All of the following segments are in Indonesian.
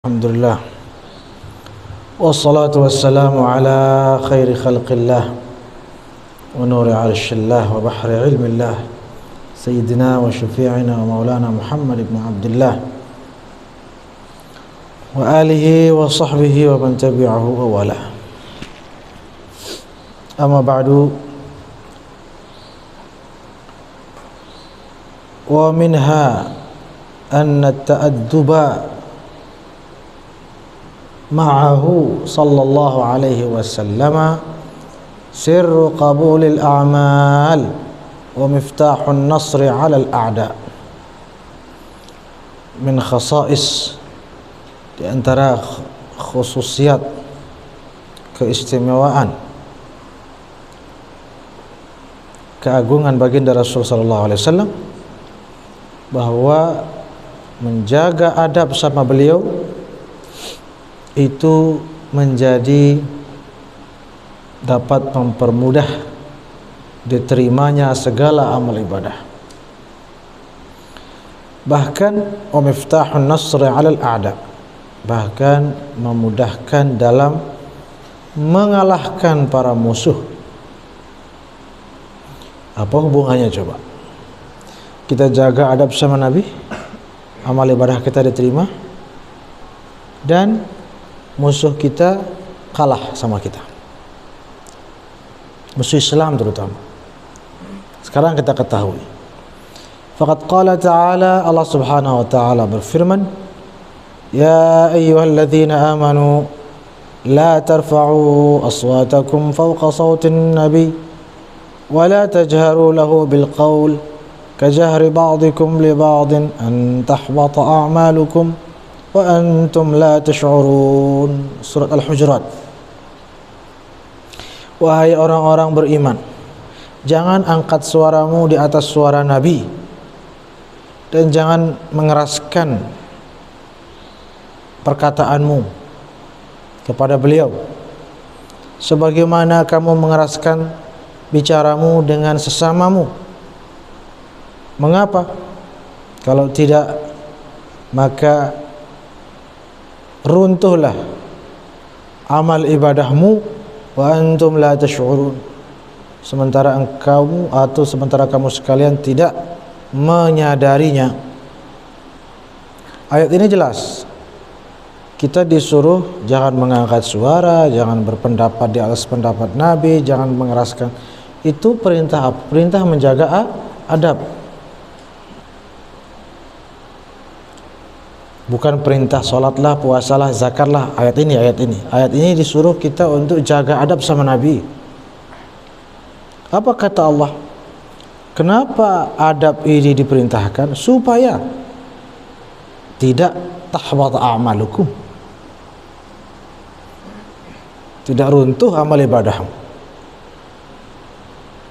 Alhamdulillah wassalatu wassalamu ala khairi khalqillah wa nuri arshillah wa bahri ilmillah sayyidina wa syafi'ina wa maulana Muhammad ibn Abdullah wa alihi wa sahbihi wa man tabi'ahu wa wala. Amma ba'du, wa minha anna at-ta'adduba ma'ahu sallallahu alaihi wasallam sirru qabulil a'mal wa miftahun nasri 'ala al-a'da. Min khasais, di antara khususiat keistimewaan keagungan baginda Rasul sallallahu alaihi wasallam bahwa menjaga adab sama beliau itu menjadi dapat mempermudah diterimanya segala amal ibadah. Bahkan wa miftahun nasri 'alal a'da, bahkan memudahkan dalam mengalahkan para musuh. Apa hubungannya coba? Kita jaga adab sama Nabi, amal ibadah kita diterima, dan musuh kita kalah sama kita, musuh Islam terutama. Sekarang kita ketahui, faqad qala ta'ala, Allah subhanahu wa ta'ala berfirman, ya ayyuhalladzina amanu la tarfa'u aswatakum fawqa sawtin nabi wa la tajharu lahu bil qawl kajahri ba'dikum li ba'din an tahbata a'malukum wa antum la tash'urun. Surat Al-Hujurat. Wahai orang-orang beriman, jangan angkat suaramu di atas suara Nabi, dan jangan mengeraskan perkataanmu kepada beliau sebagaimana kamu mengeraskan bicaramu dengan sesamamu. Mengapa? Kalau tidak, maka runtuhlah amal ibadahmu wa antum la tash'urun, sementara kamu sekalian tidak menyadarinya. Ayat ini jelas. Kita disuruh jangan mengangkat suara, jangan berpendapat di atas pendapat Nabi, jangan mengeraskan. Itu perintah apa? Perintah menjaga adab. Bukan perintah sholatlah, puasalah, zakatlah. Ayat ini disuruh kita untuk jaga adab sama Nabi. Apa kata Allah? Kenapa adab ini diperintahkan? Supaya tidak tahbata a'malukum, tidak runtuh amal ibadahmu.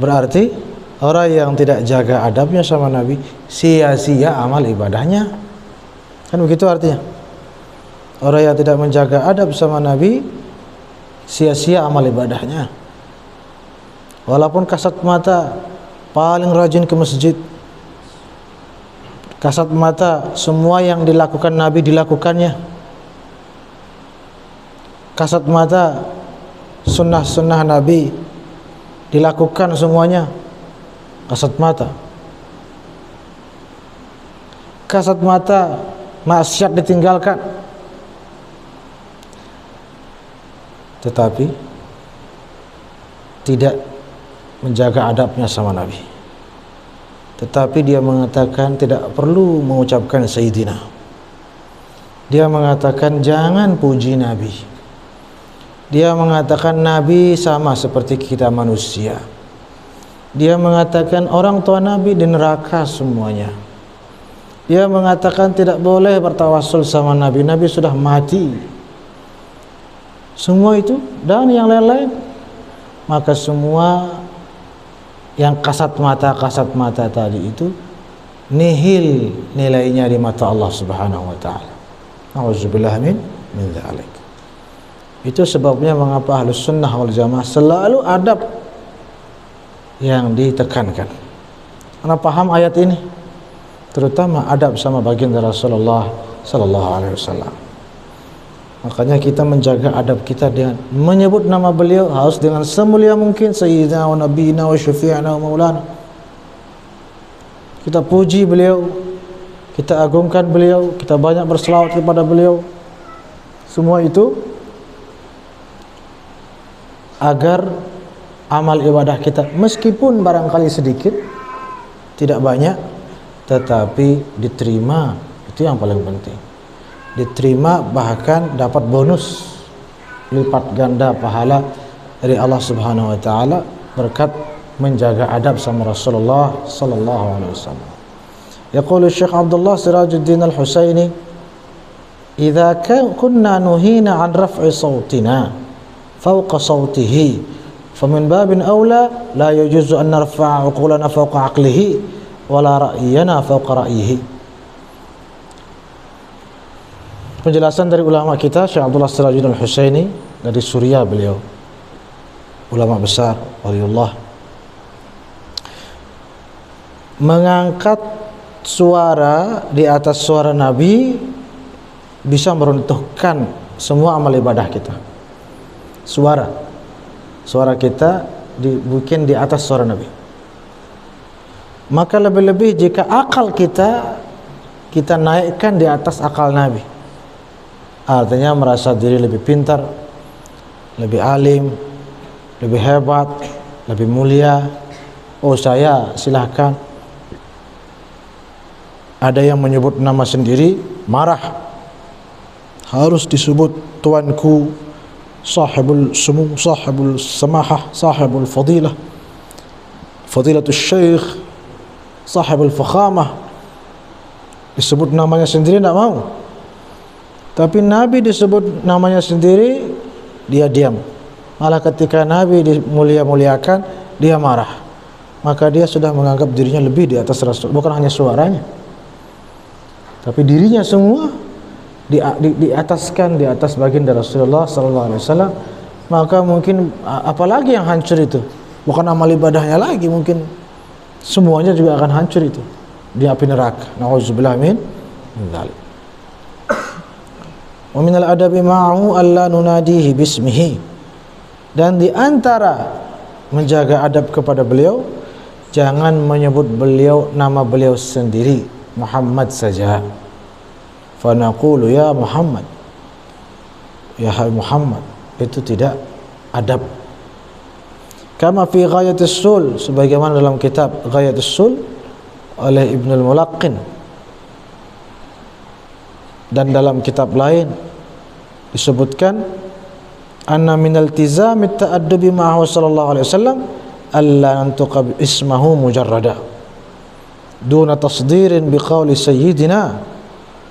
Berarti orang yang tidak jaga adabnya sama Nabi, sia-sia amal ibadahnya. Kan begitu artinya. Orang yang tidak menjaga adab sama Nabi, sia-sia amal ibadahnya. Walaupun kasat mata paling rajin ke masjid, kasat mata semua yang dilakukan Nabi dilakukannya, kasat mata sunnah-sunnah Nabi dilakukan semuanya, kasat mata maksiat ditinggalkan, tetapi tidak menjaga adabnya sama Nabi. Tetapi dia mengatakan tidak perlu mengucapkan Sayyidina. Dia mengatakan jangan puji Nabi. Dia mengatakan Nabi sama seperti kita manusia. Dia mengatakan orang tua Nabi di neraka semuanya. Dia mengatakan tidak boleh bertawasul sama Nabi, Nabi sudah mati. Semua itu dan yang lain-lain. Maka semua yang kasat mata tadi itu nihil nilainya di mata Allah Subhanahu wa taala. Auzubillah min dzalik. Itu sebabnya mengapa Ahlus Sunnah wal Jamaah selalu adab yang ditekankan. Anda paham ayat ini? terutama adab sama baginda Rasulullah sallallahu alaihi wasallam. Makanya kita menjaga adab kita dengan menyebut nama beliau harus dengan semulia mungkin, sayyidina wa nabiyina wa syafi'ina wa maulana. Kita puji beliau, kita agungkan beliau, kita banyak berselawat kepada beliau. Semua itu agar amal ibadah kita meskipun barangkali sedikit, tidak banyak, tetapi diterima. Itu yang paling penting. Diterima, bahkan dapat bonus lipat ganda pahala dari Allah Subhanahu wa taala berkat menjaga adab sama Rasulullah sallallahu alaihi wasallam. Yaqulu Syekh Abdullah Sirajuddin Al-Husaini, "Idza kunna nuhina an raf'i sautina fawqa sautihi, famin babin aula la yajuzu an narfa'a uqulana fawqa aqlihi wa la ra'yana fawqa ra'yihi." Penjelasan dari ulama kita Syekh Abdullah Sirajuddin Al-Husaini dari Suriah, beliau ulama besar waliullah, mengangkat suara di atas suara Nabi bisa meruntuhkan semua amal ibadah kita. Suara kita dibikin di atas suara Nabi. Maka lebih-lebih jika akal kita naikkan di atas akal Nabi. Artinya merasa diri lebih pintar, lebih alim, lebih hebat, lebih mulia. Oh, saya silahkan. Ada yang menyebut nama sendiri, marah. Harus disebut tuanku, sahibul sumu, sahibul samahah, sahibul fadilah, fadilatul syekh, sahibul fakhamah. Disebut namanya sendiri tidak mau. Tapi Nabi disebut namanya sendiri, dia diam. Malah ketika Nabi dimulia-muliakan, dia marah. Maka dia sudah menganggap dirinya lebih di atas Rasul. Bukan hanya suaranya, tapi dirinya semua diataskan di atas baginda Rasulullah sallallahu alaihi wasallam. Maka mungkin apalagi yang hancur itu? Bukan amal ibadahnya lagi, mungkin semuanya juga akan hancur itu di api neraka. Nauzubillah min dzalik. Wa minal adabi ma'ahu alla nunadihi bismihi, dan di antara menjaga adab kepada beliau, jangan menyebut beliau nama beliau sendiri, Muhammad saja. Fa naqulu ya Muhammad, ya hai Muhammad, itu tidak adab. Kama fi Ghayatus Sul, sebagaimana dalam kitab Ghayatus Sul oleh Ibnul Mulaqqin, dan dalam kitab lain disebutkan anna minal tizamit ta'addubi ma'ahu sallallahu alaihi wasallam alla nantuqa ismahu mujarrada duna tasdirin biqauli sayyidina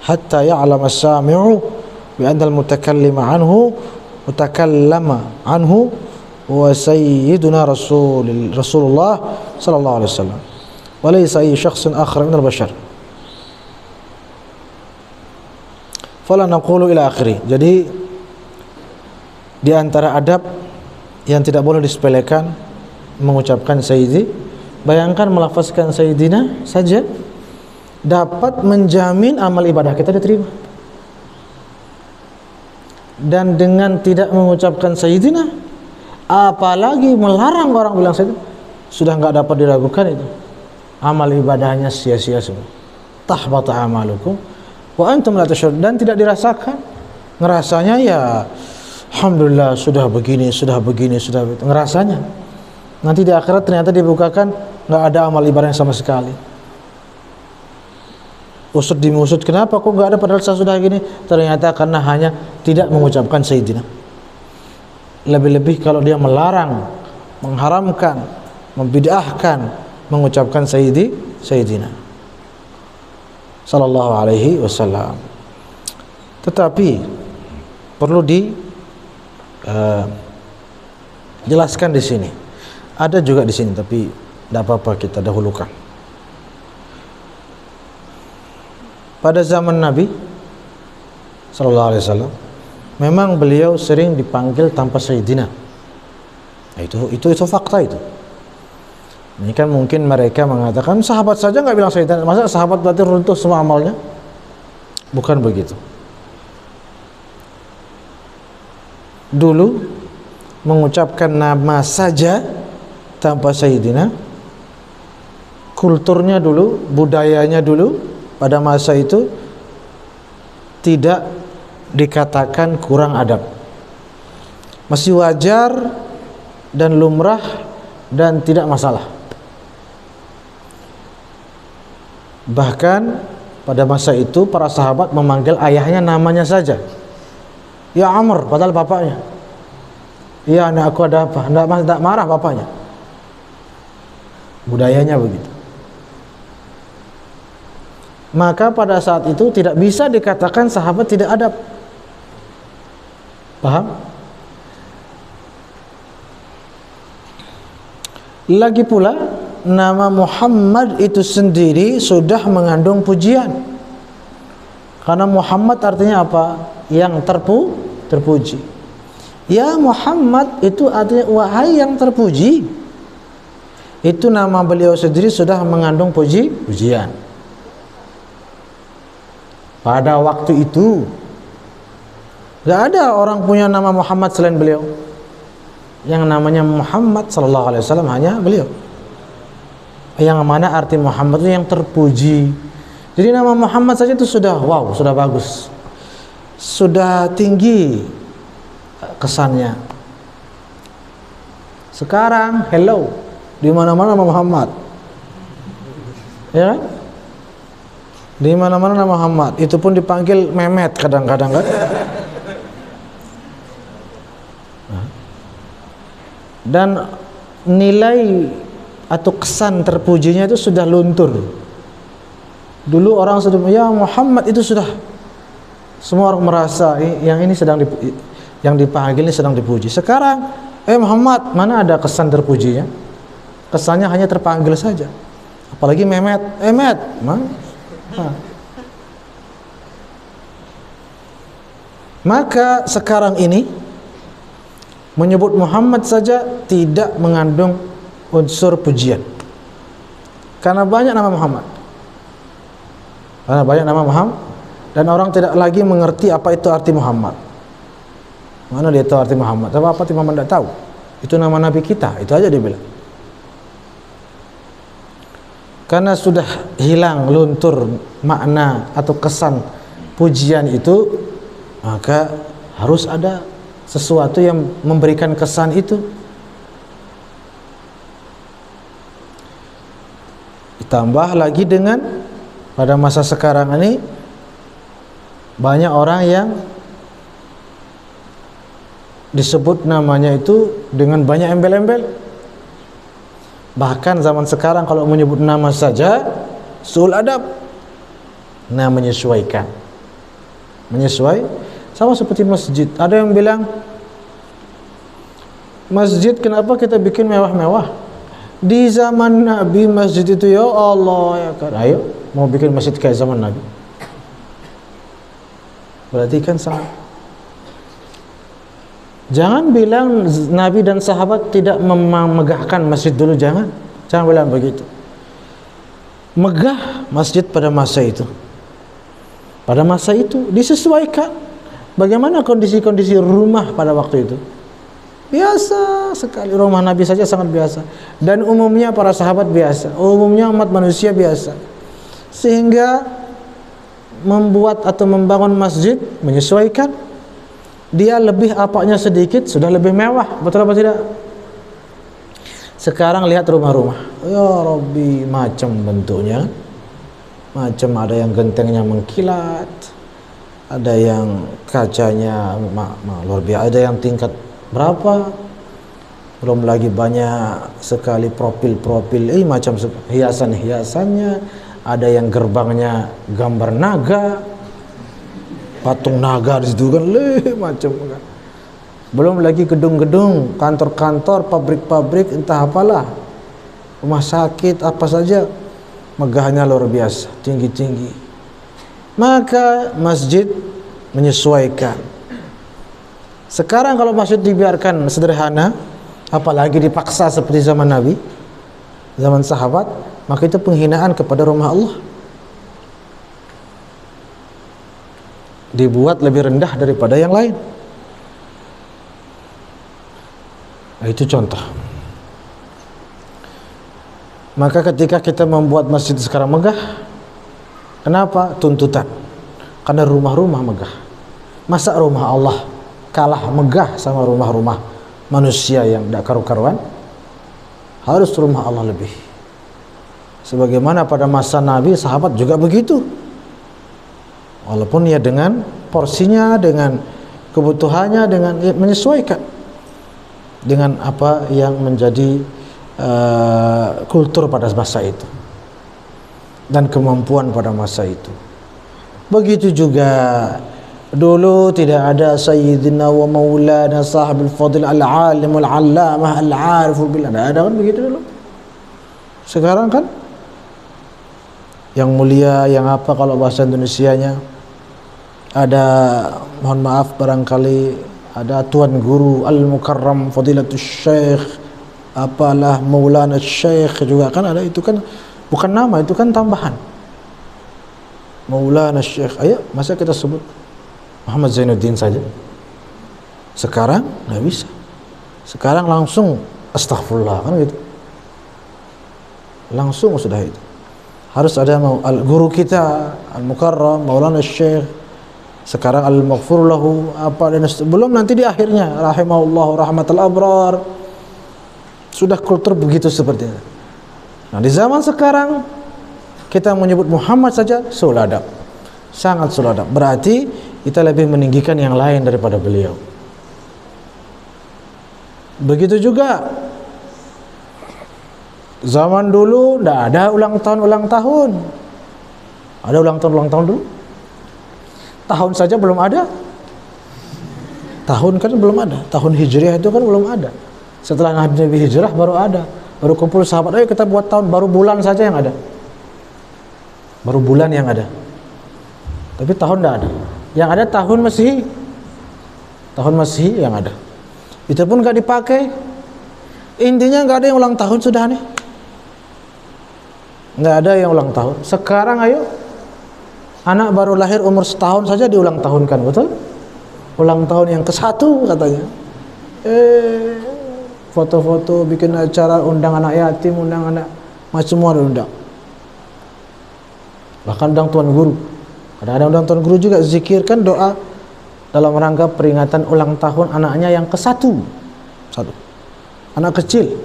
hatta ya'lama as-sami'u bi anna al-mutakallima anhu wa sayyiduna Rasulullah sallallahu alaihi wasallam wa laysa ayy shakhsin akhar min al-bashar. Fala naqulu ila akhiri. Jadi di antara adab yang tidak boleh disepelekan mengucapkan sayyidi. Bayangkan melafazkan sayyidina saja dapat menjamin amal ibadah kita diterima. Dan dengan tidak mengucapkan sayyidina, apalagi melarang orang bilang sayyidina, sudah enggak dapat diragukan itu. Amal ibadahnya sia-sia semua. Tahbata amalukum wa antum la tashurun, dan tidak dirasakan. Ngerasanya ya alhamdulillah sudah begini, sudah begitu. Ngerasanya. Nanti di akhirat ternyata dibukakan enggak ada amal ibadah sama sekali. Usut dimusut, kenapa kok enggak ada padahal saya sudah gini? Ternyata karena hanya tidak mengucapkan sayyidina. Lebih-lebih kalau dia melarang, mengharamkan, membid'ahkan mengucapkan sayyidina sallallahu alaihi wasallam. Tetapi perlu jelaskan di sini. Ada juga di sini, tapi tidak apa-apa kita dahulukan. Pada zaman Nabi sallallahu alaihi wasallam, memang beliau sering dipanggil tanpa sayyidina. Itu fakta itu. Ini kan mungkin mereka mengatakan sahabat saja nggak bilang sayyidina, masa sahabat berarti runtuh semua amalnya? Bukan begitu. dulu mengucapkan nama saja tanpa Sayyidina. Kulturnya dulu, budayanya dulu pada masa itu tidak dikatakan kurang adab, masih wajar dan lumrah dan tidak masalah. Bahkan pada masa itu para sahabat memanggil ayahnya namanya saja, ya Amr, padahal bapaknya. Ya anak aku ada apa? Tidak marah bapaknya. Budayanya begitu. Maka pada saat itu tidak bisa dikatakan sahabat tidak adab. Paham? Lagi pula nama Muhammad itu sendiri sudah mengandung pujian. Karena Muhammad artinya apa? Yang terpuji. Ya Muhammad itu artinya wahai yang terpuji. Itu nama beliau sendiri sudah mengandung pujian. Pada waktu itu gak ada orang punya nama Muhammad selain beliau. Yang namanya Muhammad sallallahu alaihi wasallam hanya beliau. Yang mana arti Muhammad itu yang terpuji. Jadi nama Muhammad saja itu sudah wow, sudah bagus, sudah tinggi kesannya. Sekarang hello, di mana-mana nama Muhammad, ya kan? Di mana-mana nama Muhammad, itu pun dipanggil Mehmet kadang-kadang kan. Dan nilai atau kesan terpujinya itu sudah luntur. Dulu orang sudah ya Muhammad itu sudah semua orang merasa yang ini yang dipanggil ini sedang dipuji. Sekarang Muhammad, mana ada kesan terpujinya? Kesannya hanya terpanggil saja. Apalagi Mehmet, Mehmet, Maka sekarang ini menyebut Muhammad saja tidak mengandung unsur pujian. Karena banyak nama Muhammad. Dan orang tidak lagi mengerti apa itu arti Muhammad. Mana dia tahu arti Muhammad? Apa arti Muhammad tidak tahu. Itu nama Nabi kita, itu aja dia bilang. Karena sudah hilang, luntur makna atau kesan pujian itu, maka harus ada sesuatu yang memberikan kesan itu. Ditambah lagi dengan pada masa sekarang ini banyak orang yang disebut namanya itu dengan banyak embel-embel. Bahkan zaman sekarang kalau menyebut nama saja suul adab. Nah, menyesuaikan. Sama seperti masjid. Ada yang bilang masjid kenapa kita bikin mewah-mewah? Di zaman Nabi masjid itu ya Allah ya kan. Ayo mau bikin masjid kayak zaman Nabi. Berarti kan sama. Jangan bilang Nabi dan sahabat tidak memegahkan masjid dulu, jangan bilang begitu. Megah masjid pada masa itu. Pada masa itu disesuaikan. Bagaimana kondisi-kondisi rumah pada waktu itu? Biasa sekali, rumah Nabi saja sangat biasa. Dan umumnya para sahabat biasa, umumnya umat manusia biasa. Sehingga membuat atau membangun masjid menyesuaikan. Dia lebih apanya sedikit sudah lebih mewah, betul apa tidak? Sekarang lihat rumah-rumah, ya Rabbi, macam bentuknya, macam ada yang gentengnya mengkilat, ada yang kacanya luar biasa, ada yang tingkat berapa, belum lagi banyak sekali profil-profil, macam hiasan-hiasannya, ada yang gerbangnya gambar naga, patung naga di situ kan, macam kan. Belum lagi gedung-gedung, kantor-kantor, pabrik-pabrik, entah apalah, rumah sakit, apa saja, megahnya luar biasa, tinggi-tinggi. Maka masjid menyesuaikan. Sekarang kalau masjid dibiarkan sederhana, apalagi dipaksa seperti zaman Nabi, zaman sahabat, maka itu penghinaan kepada rumah Allah. Dibuat lebih rendah daripada yang lain. Nah, itu contoh. Maka ketika kita membuat masjid sekarang megah, kenapa? Tuntutan. Karena rumah-rumah megah. Masa rumah Allah kalah megah sama rumah-rumah manusia yang tidak karu-karuan? Harus rumah Allah lebih. Sebagaimana pada masa Nabi, sahabat juga begitu. Walaupun ya dengan porsinya, dengan kebutuhannya, dengan menyesuaikan dengan apa yang menjadi kultur pada masa itu dan kemampuan pada masa itu. Begitu juga dulu tidak ada sayyidina wa maulana sahibul fadil al-alim al-allamah al-arif billah. Ada kan begitu dulu. Sekarang kan yang mulia, yang apa kalau bahasa Indonesianya, ada, mohon maaf barangkali ada tuan guru al-mukarram fadilatul syekh apalah maulana syekh juga kan ada, itu kan bukan nama, itu kan tambahan. Maulana syekh, ayo masa kita sebut Muhammad Zainuddin saja? Sekarang nggak bisa. Sekarang langsung astaghfirullah kan gitu. Langsung sudah itu. Harus ada guru kita al-mukarram maulana syekh, sekarang al-maghfur lahu apa, dan belum nanti di akhirnya rahimahullah rahmatal abrar. Sudah kultur begitu seperti itu. Nah, di zaman sekarang kita menyebut Muhammad saja suladab, sangat suladab. Berarti kita lebih meninggikan yang lain daripada beliau. Begitu juga zaman dulu tidak ada ulang tahun. Ada ulang tahun dulu? Tahun saja belum ada. Tahun kan belum ada. Tahun Hijriah itu kan belum ada. Setelah Nabi hijrah baru ada. Baru kumpul sahabat, ayo kita buat tahun, baru bulan saja yang ada. Baru bulan yang ada. Tapi tahun tidak ada. Yang ada tahun Masehi. Tahun Masehi yang ada. Itu pun nggak dipakai. Intinya nggak ada yang ulang tahun sudah nih. Nggak ada yang ulang tahun. Sekarang ayo, anak baru lahir umur setahun saja diulang tahunkan, betul? Ulang tahun yang ke-1 katanya. Foto-foto, bikin acara, undang anak yatim, undang anak, semua diundang. Bahkan undang tuan guru. Kadang-kadang undang tuan guru juga, zikirkan doa dalam rangka peringatan ulang tahun anaknya yang ke-1. Satu. Anak kecil.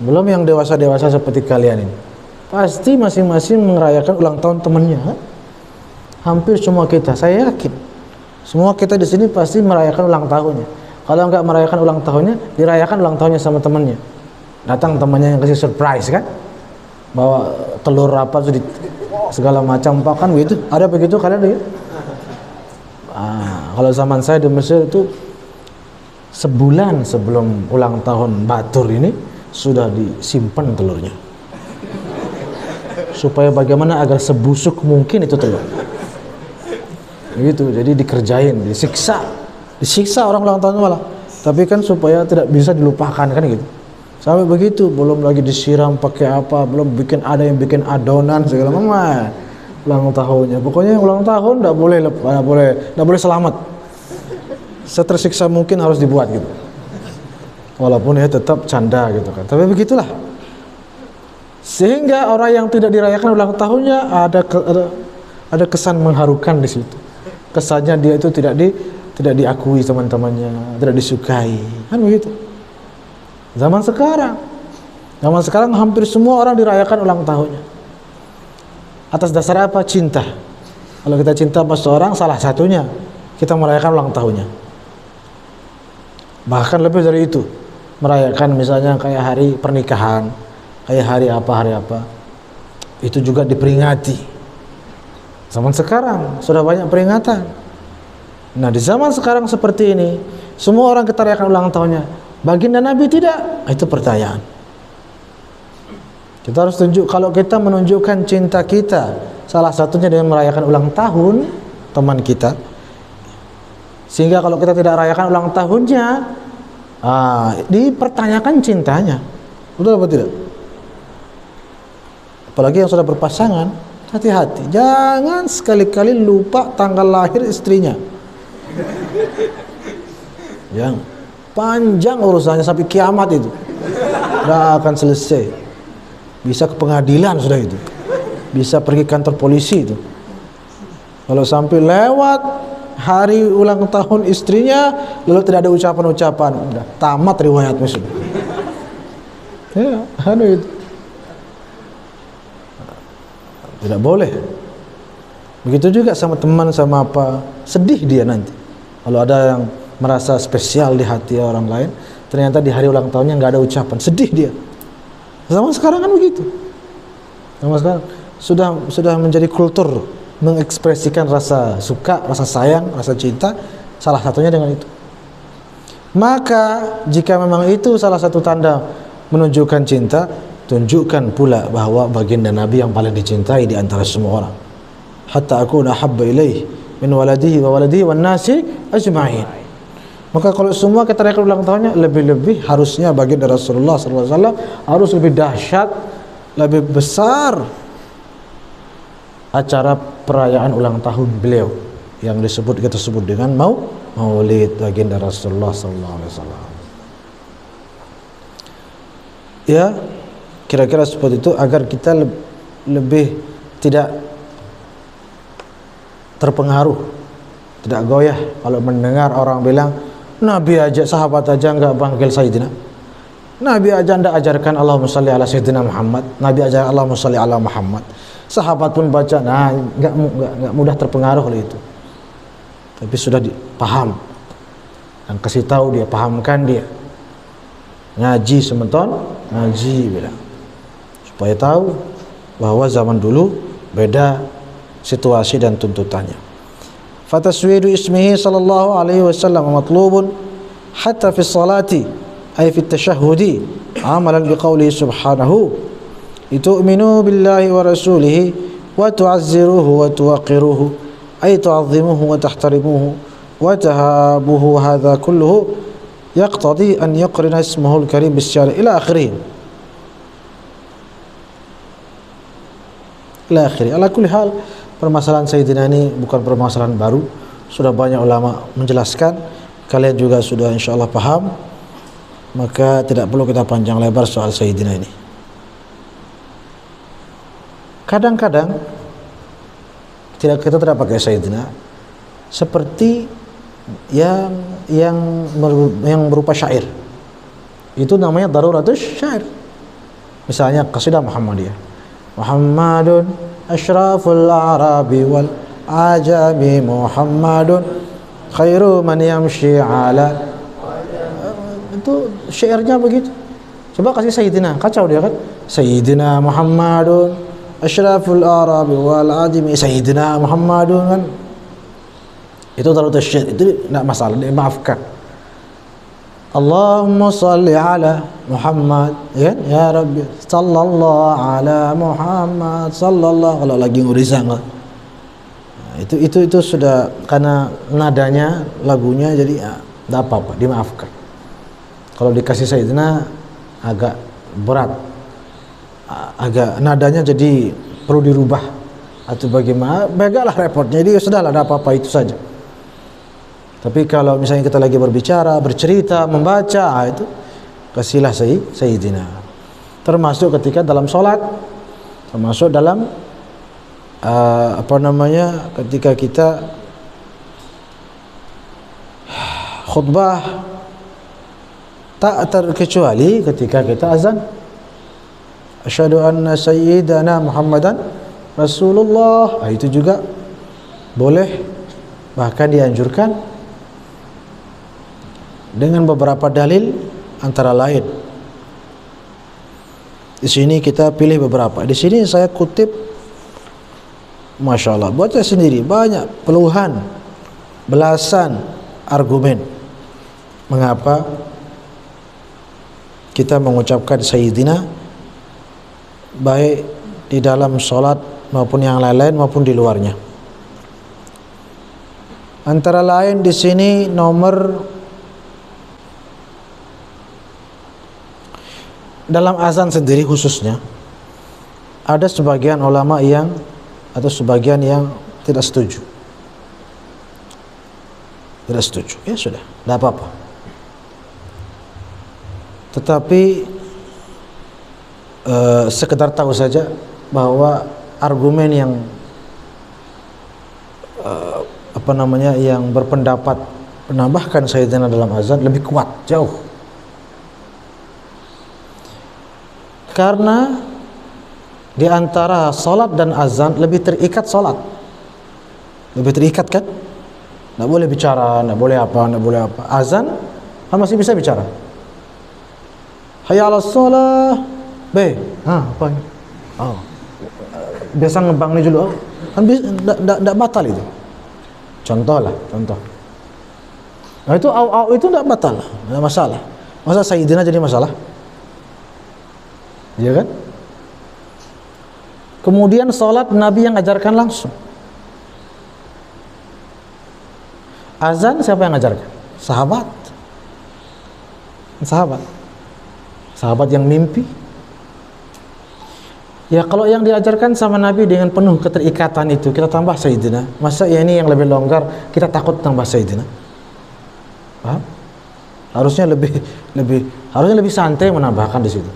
Belum yang dewasa-dewasa seperti kalian ini. Pasti masing-masing merayakan ulang tahun temannya. Hampir semua kita, saya yakin. Semua kita di sini pasti merayakan ulang tahunnya. Kalau enggak merayakan ulang tahunnya, dirayakan ulang tahunnya sama temannya. Datang temannya yang kasih surprise kan, bawa telur apa segala macam pakan begitu. Ada begitu kalian begitu? Kalau zaman saya di Mesir itu sebulan sebelum ulang tahun Batur ini sudah disimpan telurnya, supaya bagaimana agar sebusuk mungkin itu telur. Begitu, jadi dikerjain, disiksa orang ulang tahun malah. Tapi kan supaya tidak bisa dilupakan kan gitu. Sampai begitu, belum lagi disiram pakai apa, belum ada yang bikin adonan segala macam. Ulang tahunnya, pokoknya ulang tahun tidak boleh selamat. Setersiksa mungkin harus dibuat gitu. Walaupun ya tetap canda gitu kan. Tapi begitulah. Sehingga orang yang tidak dirayakan ulang tahunnya ada kesan mengharukan di situ. Kesannya dia itu tidak diakui teman-temannya, tidak disukai, kan begitu. Zaman sekarang hampir semua orang dirayakan ulang tahunnya. Atas dasar apa? Cinta. Kalau kita cinta sama seorang, salah satunya kita merayakan ulang tahunnya. Bahkan lebih dari itu, merayakan misalnya kayak hari pernikahan, kayak hari apa. Itu juga diperingati. Zaman sekarang sudah banyak peringatan. Nah, di zaman sekarang seperti ini, semua orang kita rayakan ulang tahunnya. Baginda Nabi tidak? Itu pertanyaan. Kita harus tunjuk, kalau kita menunjukkan cinta kita, salah satunya dengan merayakan ulang tahun teman kita. Sehingga kalau kita tidak rayakan ulang tahunnya, dipertanyakan cintanya. Betul apa tidak? Apalagi yang sudah berpasangan, hati-hati, jangan sekali-kali lupa tanggal lahir istrinya. Jangan. Panjang urusannya sampai kiamat itu. Nggak akan selesai. Bisa ke pengadilan sudah itu. Bisa pergi kantor polisi itu. Kalau sampai lewat hari ulang tahun istrinya lalu tidak ada ucapan-ucapan, udah tamat riwayatmu sudah. Ya, itu. Tidak boleh. Begitu juga sama teman sama apa, sedih dia nanti. Kalau ada yang merasa spesial di hati orang lain, ternyata di hari ulang tahunnya nggak ada ucapan, sedih dia. Zaman sekarang kan begitu. Zaman sekarang sudah menjadi kultur mengekspresikan rasa suka, rasa sayang, rasa cinta, salah satunya dengan itu. Maka jika memang itu salah satu tanda menunjukkan cinta, tunjukkan pula bahwa baginda Nabi yang paling dicintai di antara semua orang. Hatta akuna habba ilaih min waladihi wa waladihi wan nasi ajma'in. Maka kalau semua kita rayakan ulang tahunnya, lebih-lebih harusnya baginda Rasulullah SAW harus lebih dahsyat, lebih besar acara perayaan ulang tahun beliau yang kita sebut dengan Maulid baginda Rasulullah SAW. Ya, kira-kira seperti itu agar kita lebih tidak terpengaruh, tidak goyah kalau mendengar orang bilang Nabi aja, sahabat aja enggak panggil Sayyidina. Nabi aja enggak ajarkan Allahumma sholli ala Sayyidina Muhammad. Nabi aja Allahumma sholli ala Muhammad. Sahabat pun baca, nah enggak mudah terpengaruh oleh itu. Tapi sudah dipaham. Dan kasih tahu dia, pahamkan dia. Ngaji sementon, ngaji bilang. Supaya tahu bahwa zaman dulu beda situasi dan tuntutannya. Fataswidu ismihi sallallahu alaihi wasallam matlubun hatta fi salati ay fi tashahhudi amalan biqaulihi subhanahu litu'minu billahi wa rasulihi wa tu'azziruhu wa tuwaqqiruhu ay tu'azzimuhu wa tahtarimuhu wa tahabuhu hadha kulluhu yaqtadi an yaqrina ismuhu al-karim bis-syari ila akhirih. Ila akhirih. Ala kulli hal, permasalahan Sayyidina ini bukan permasalahan baru, sudah banyak ulama menjelaskan, kalian juga sudah insyaallah paham, maka tidak perlu kita panjang lebar soal Sayyidina ini. Kadang-kadang kita tidak pakai Sayyidina seperti yang berupa syair. Itu namanya daruratus syair. Misalnya qasidah Muhammadiyah. Muhammadun asyraful a'rabi wal ajami Muhammadun khairu man yamshi ala. Itu syairnya begitu. Coba kasih Sayyidina, kacau dia kan. Sayyidina Muhammadun asyraful a'rabi wal ajami Sayyidina Muhammadun kan. Itu daruratus syair, itu tidak masalah, dimaafkan. Allahumma salli ala Muhammad, ya Rabbi sallallahu ala Muhammad sallallahu, kalau lagi ngurisan kan. Itu sudah karena nadanya lagunya, jadi ya enggak apa-apa, dimaafkan. Kalau dikasih Sayyidina agak berat, agak nadanya jadi perlu dirubah atau bagaimana, bagailah repotnya. Jadi sudahlah, enggak apa-apa, itu saja. Tapi kalau misalnya kita lagi berbicara, bercerita, membaca, itu kasihlah Sayyidina. Termasuk ketika dalam sholat, termasuk dalam ketika kita khutbah, tak terkecuali ketika kita azan. Asyhadu anna sayyidana Muhammadan Rasulullah. Itu juga boleh, bahkan dianjurkan dengan beberapa dalil, antara lain. Di sini kita pilih beberapa. Di sini saya kutip, masya Allah, baca sendiri banyak puluhan, belasan argumen mengapa kita mengucapkan Sayyidina baik di dalam sholat maupun yang lain-lain maupun di luarnya. Antara lain di sini nomor, dalam azan sendiri khususnya ada sebagian ulama atau sebagian yang tidak setuju. Tidak setuju. Ya sudah, tidak apa-apa. Tetapi sekedar tahu saja bahwa argumen yang yang berpendapat menambahkan Sayyidina dalam azan lebih kuat jauh, karena di antara salat dan azan lebih terikat salat, lebih terikat kan, nggak boleh bicara, nggak boleh apa. Azan kan masih bisa bicara, hayya 'alas shalah, apa ini? Oh, biasa ngebang nih dulu, kan tidak batal itu. Contoh. Nah itu itu tidak batal, tidak masalah. Masa Sayyidina jadi masalah? Iya kan? Kemudian sholat Nabi yang ajarkan langsung. Azan siapa yang ajarkan? Sahabat yang mimpi. Ya kalau yang diajarkan sama Nabi dengan penuh keterikatan itu kita tambah Sayyidina, masa ya ini yang lebih longgar kita takut tambah Sayyidina? Paham? Harusnya lebih santai menambahkan di situ.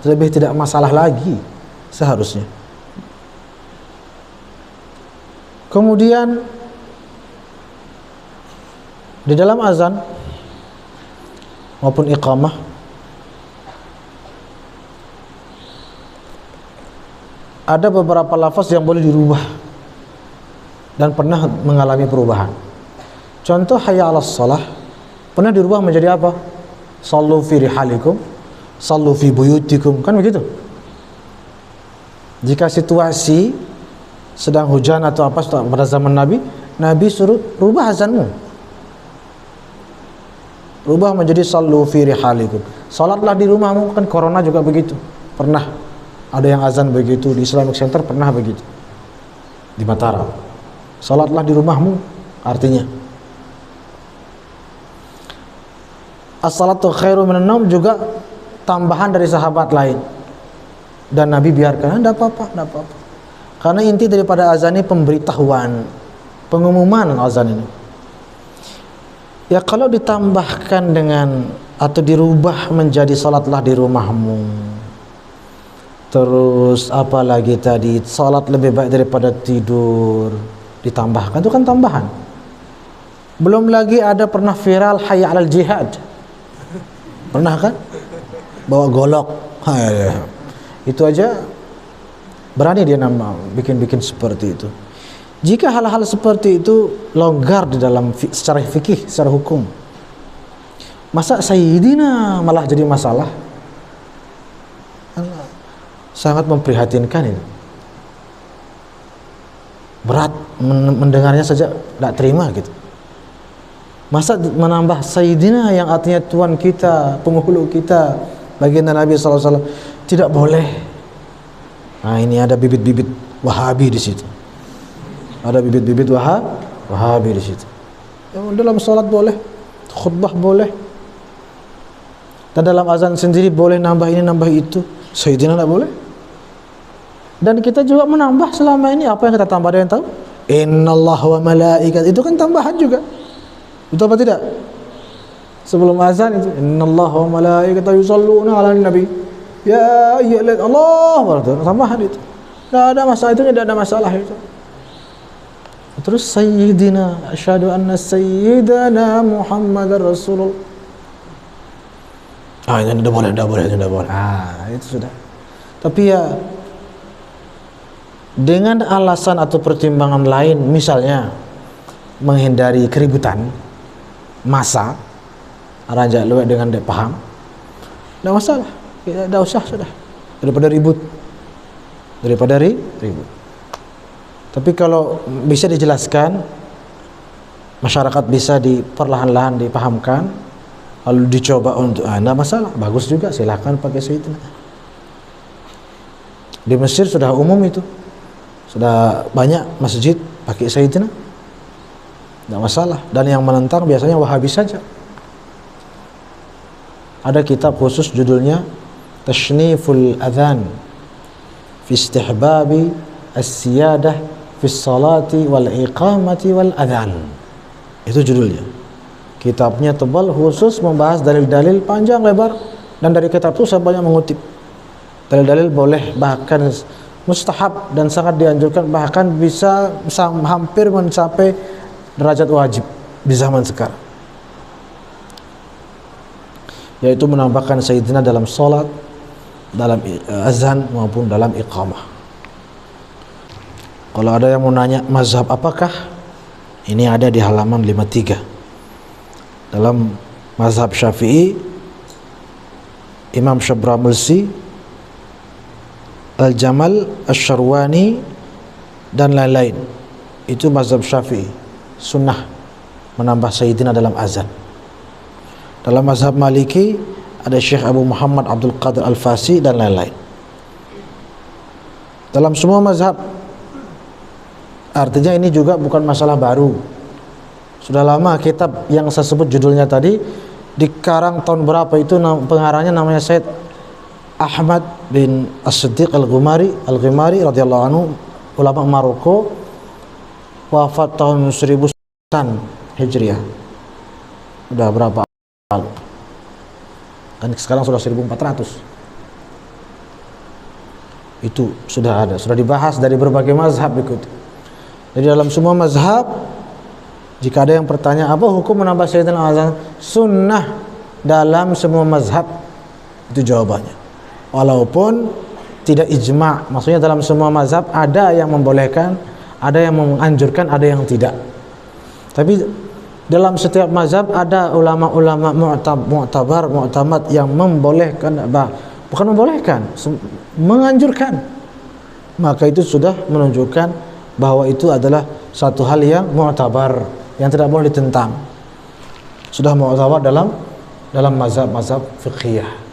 Lebih tidak masalah lagi seharusnya. Kemudian di dalam azan maupun iqamah ada beberapa lafaz yang boleh dirubah dan pernah mengalami perubahan. Contoh hayya 'alas shalah pernah dirubah menjadi apa? Sallu fi rihalikum, sallu fi buyutikum, kan begitu? Jika situasi sedang hujan atau apa pada zaman Nabi suruh rubah azanmu, rubah menjadi sallu fi rihalikum, salatlah di rumahmu. Kan corona juga begitu, pernah ada yang azan begitu di Islamic Center, pernah begitu di Mataram, salatlah di rumahmu. Artinya as-salatu khairu minan naum juga tambahan dari sahabat lain, dan Nabi biarkan, tidak apa-apa. Karena inti daripada azan ini pemberitahuan, pengumuman azan ini. Ya kalau ditambahkan dengan atau dirubah menjadi salatlah di rumahmu, terus apalagi tadi salat lebih baik daripada tidur, ditambahkan, itu kan tambahan. Belum lagi ada pernah viral hayya 'alal jihad, pernah kan bawa golok, itu aja berani dia bikin seperti itu. Jika hal-hal seperti itu longgar di dalam secara fikih, secara hukum, masa Sayyidina malah jadi masalah? Sangat memprihatinkan ini. Berat mendengarnya saja, tidak terima gitu. Masa menambah Sayyidina yang artinya Tuhan kita, penghulu kita, baginda Nabi SAW, tidak boleh. Nah ini ada bibit-bibit Wahabi di situ. Ada bibit-bibit Wahabi di situ. Ya, dalam salat boleh, khutbah boleh, dan dalam azan sendiri boleh nambah ini nambah itu. Sayyidina tidak boleh. Dan kita juga menambah selama ini. Apa yang kita tambah, ada yang tahu? Innallaha wa malaikat, itu kan tambahan juga. Betul apa tidak? Sebelum azan itu innallaha wa malaikatahu yusholluna 'alan nabi ya ayyuhalladzina Allah, tambahan itu. Tidak ada masalah itu, tidak ada masalah itu. Terus Sayyidina, asyhadu anna sayyidana Muhammadar Rasulullah. Ini tidak boleh. Itu sudah. Tapi ya dengan alasan atau pertimbangan lain, misalnya menghindari keributan masa, raja luwek dengan dia paham, tidak masalah, tidak usah sudah, daripada ribut. Tapi kalau bisa dijelaskan, masyarakat bisa perlahan-lahan dipahamkan, lalu dicoba untuk tidak masalah, bagus juga, silahkan pakai Sayyidina. Di Mesir sudah umum itu, sudah banyak masjid pakai Sayyidina, tidak masalah. Dan yang menentang biasanya Wahabi saja. Ada kitab khusus judulnya Tashniful Adhan fi istihbabi as-siyadah fi salati wal iqamati wal adhan, itu judulnya. Kitabnya tebal, khusus membahas dalil-dalil panjang lebar, dan dari kitab itu saya banyak mengutip. Dalil-dalil boleh, bahkan mustahab dan sangat dianjurkan, bahkan bisa hampir mencapai derajat wajib di zaman sekarang, yaitu menambahkan sayyidina dalam salat, dalam azan maupun dalam iqamah. Kalau ada yang mau nanya mazhab apakah, ini ada di halaman 53. Dalam mazhab Syafi'i, Imam Syabramulsi, Al-Jamal, Asy-Syarwani dan lain-lain. Itu mazhab Syafi'i, sunnah menambah sayyidina dalam azan. Dalam mazhab Maliki ada Syekh Abu Muhammad Abdul Qadir Al-Fasi dan lain-lain. Dalam semua mazhab, artinya ini juga bukan masalah baru. Sudah lama kitab yang saya sebut judulnya tadi dikarang tahun berapa itu, pengarangnya namanya Said Ahmad bin As-Siddiq Al-Ghumari radhiyallahu anhu, ulama Maroko, wafat tahun 1000 Hijriah. Udah berapa lalu? Kan sekarang sudah 1400. Itu sudah ada, sudah dibahas dari berbagai mazhab ikut. Jadi dalam semua mazhab, jika ada yang bertanya apa hukum menambah sayyidina azan, sunnah dalam semua mazhab, itu jawabannya. Walaupun tidak ijma', maksudnya dalam semua mazhab ada yang membolehkan, ada yang menganjurkan, ada yang tidak. Tapi dalam setiap mazhab ada ulama-ulama mu'tamad yang membolehkan, bukan membolehkan, menganjurkan. Maka itu sudah menunjukkan bahwa itu adalah satu hal yang mu'tabar, yang tidak boleh ditentang. Sudah mu'tabar dalam mazhab-mazhab fiqhiyah.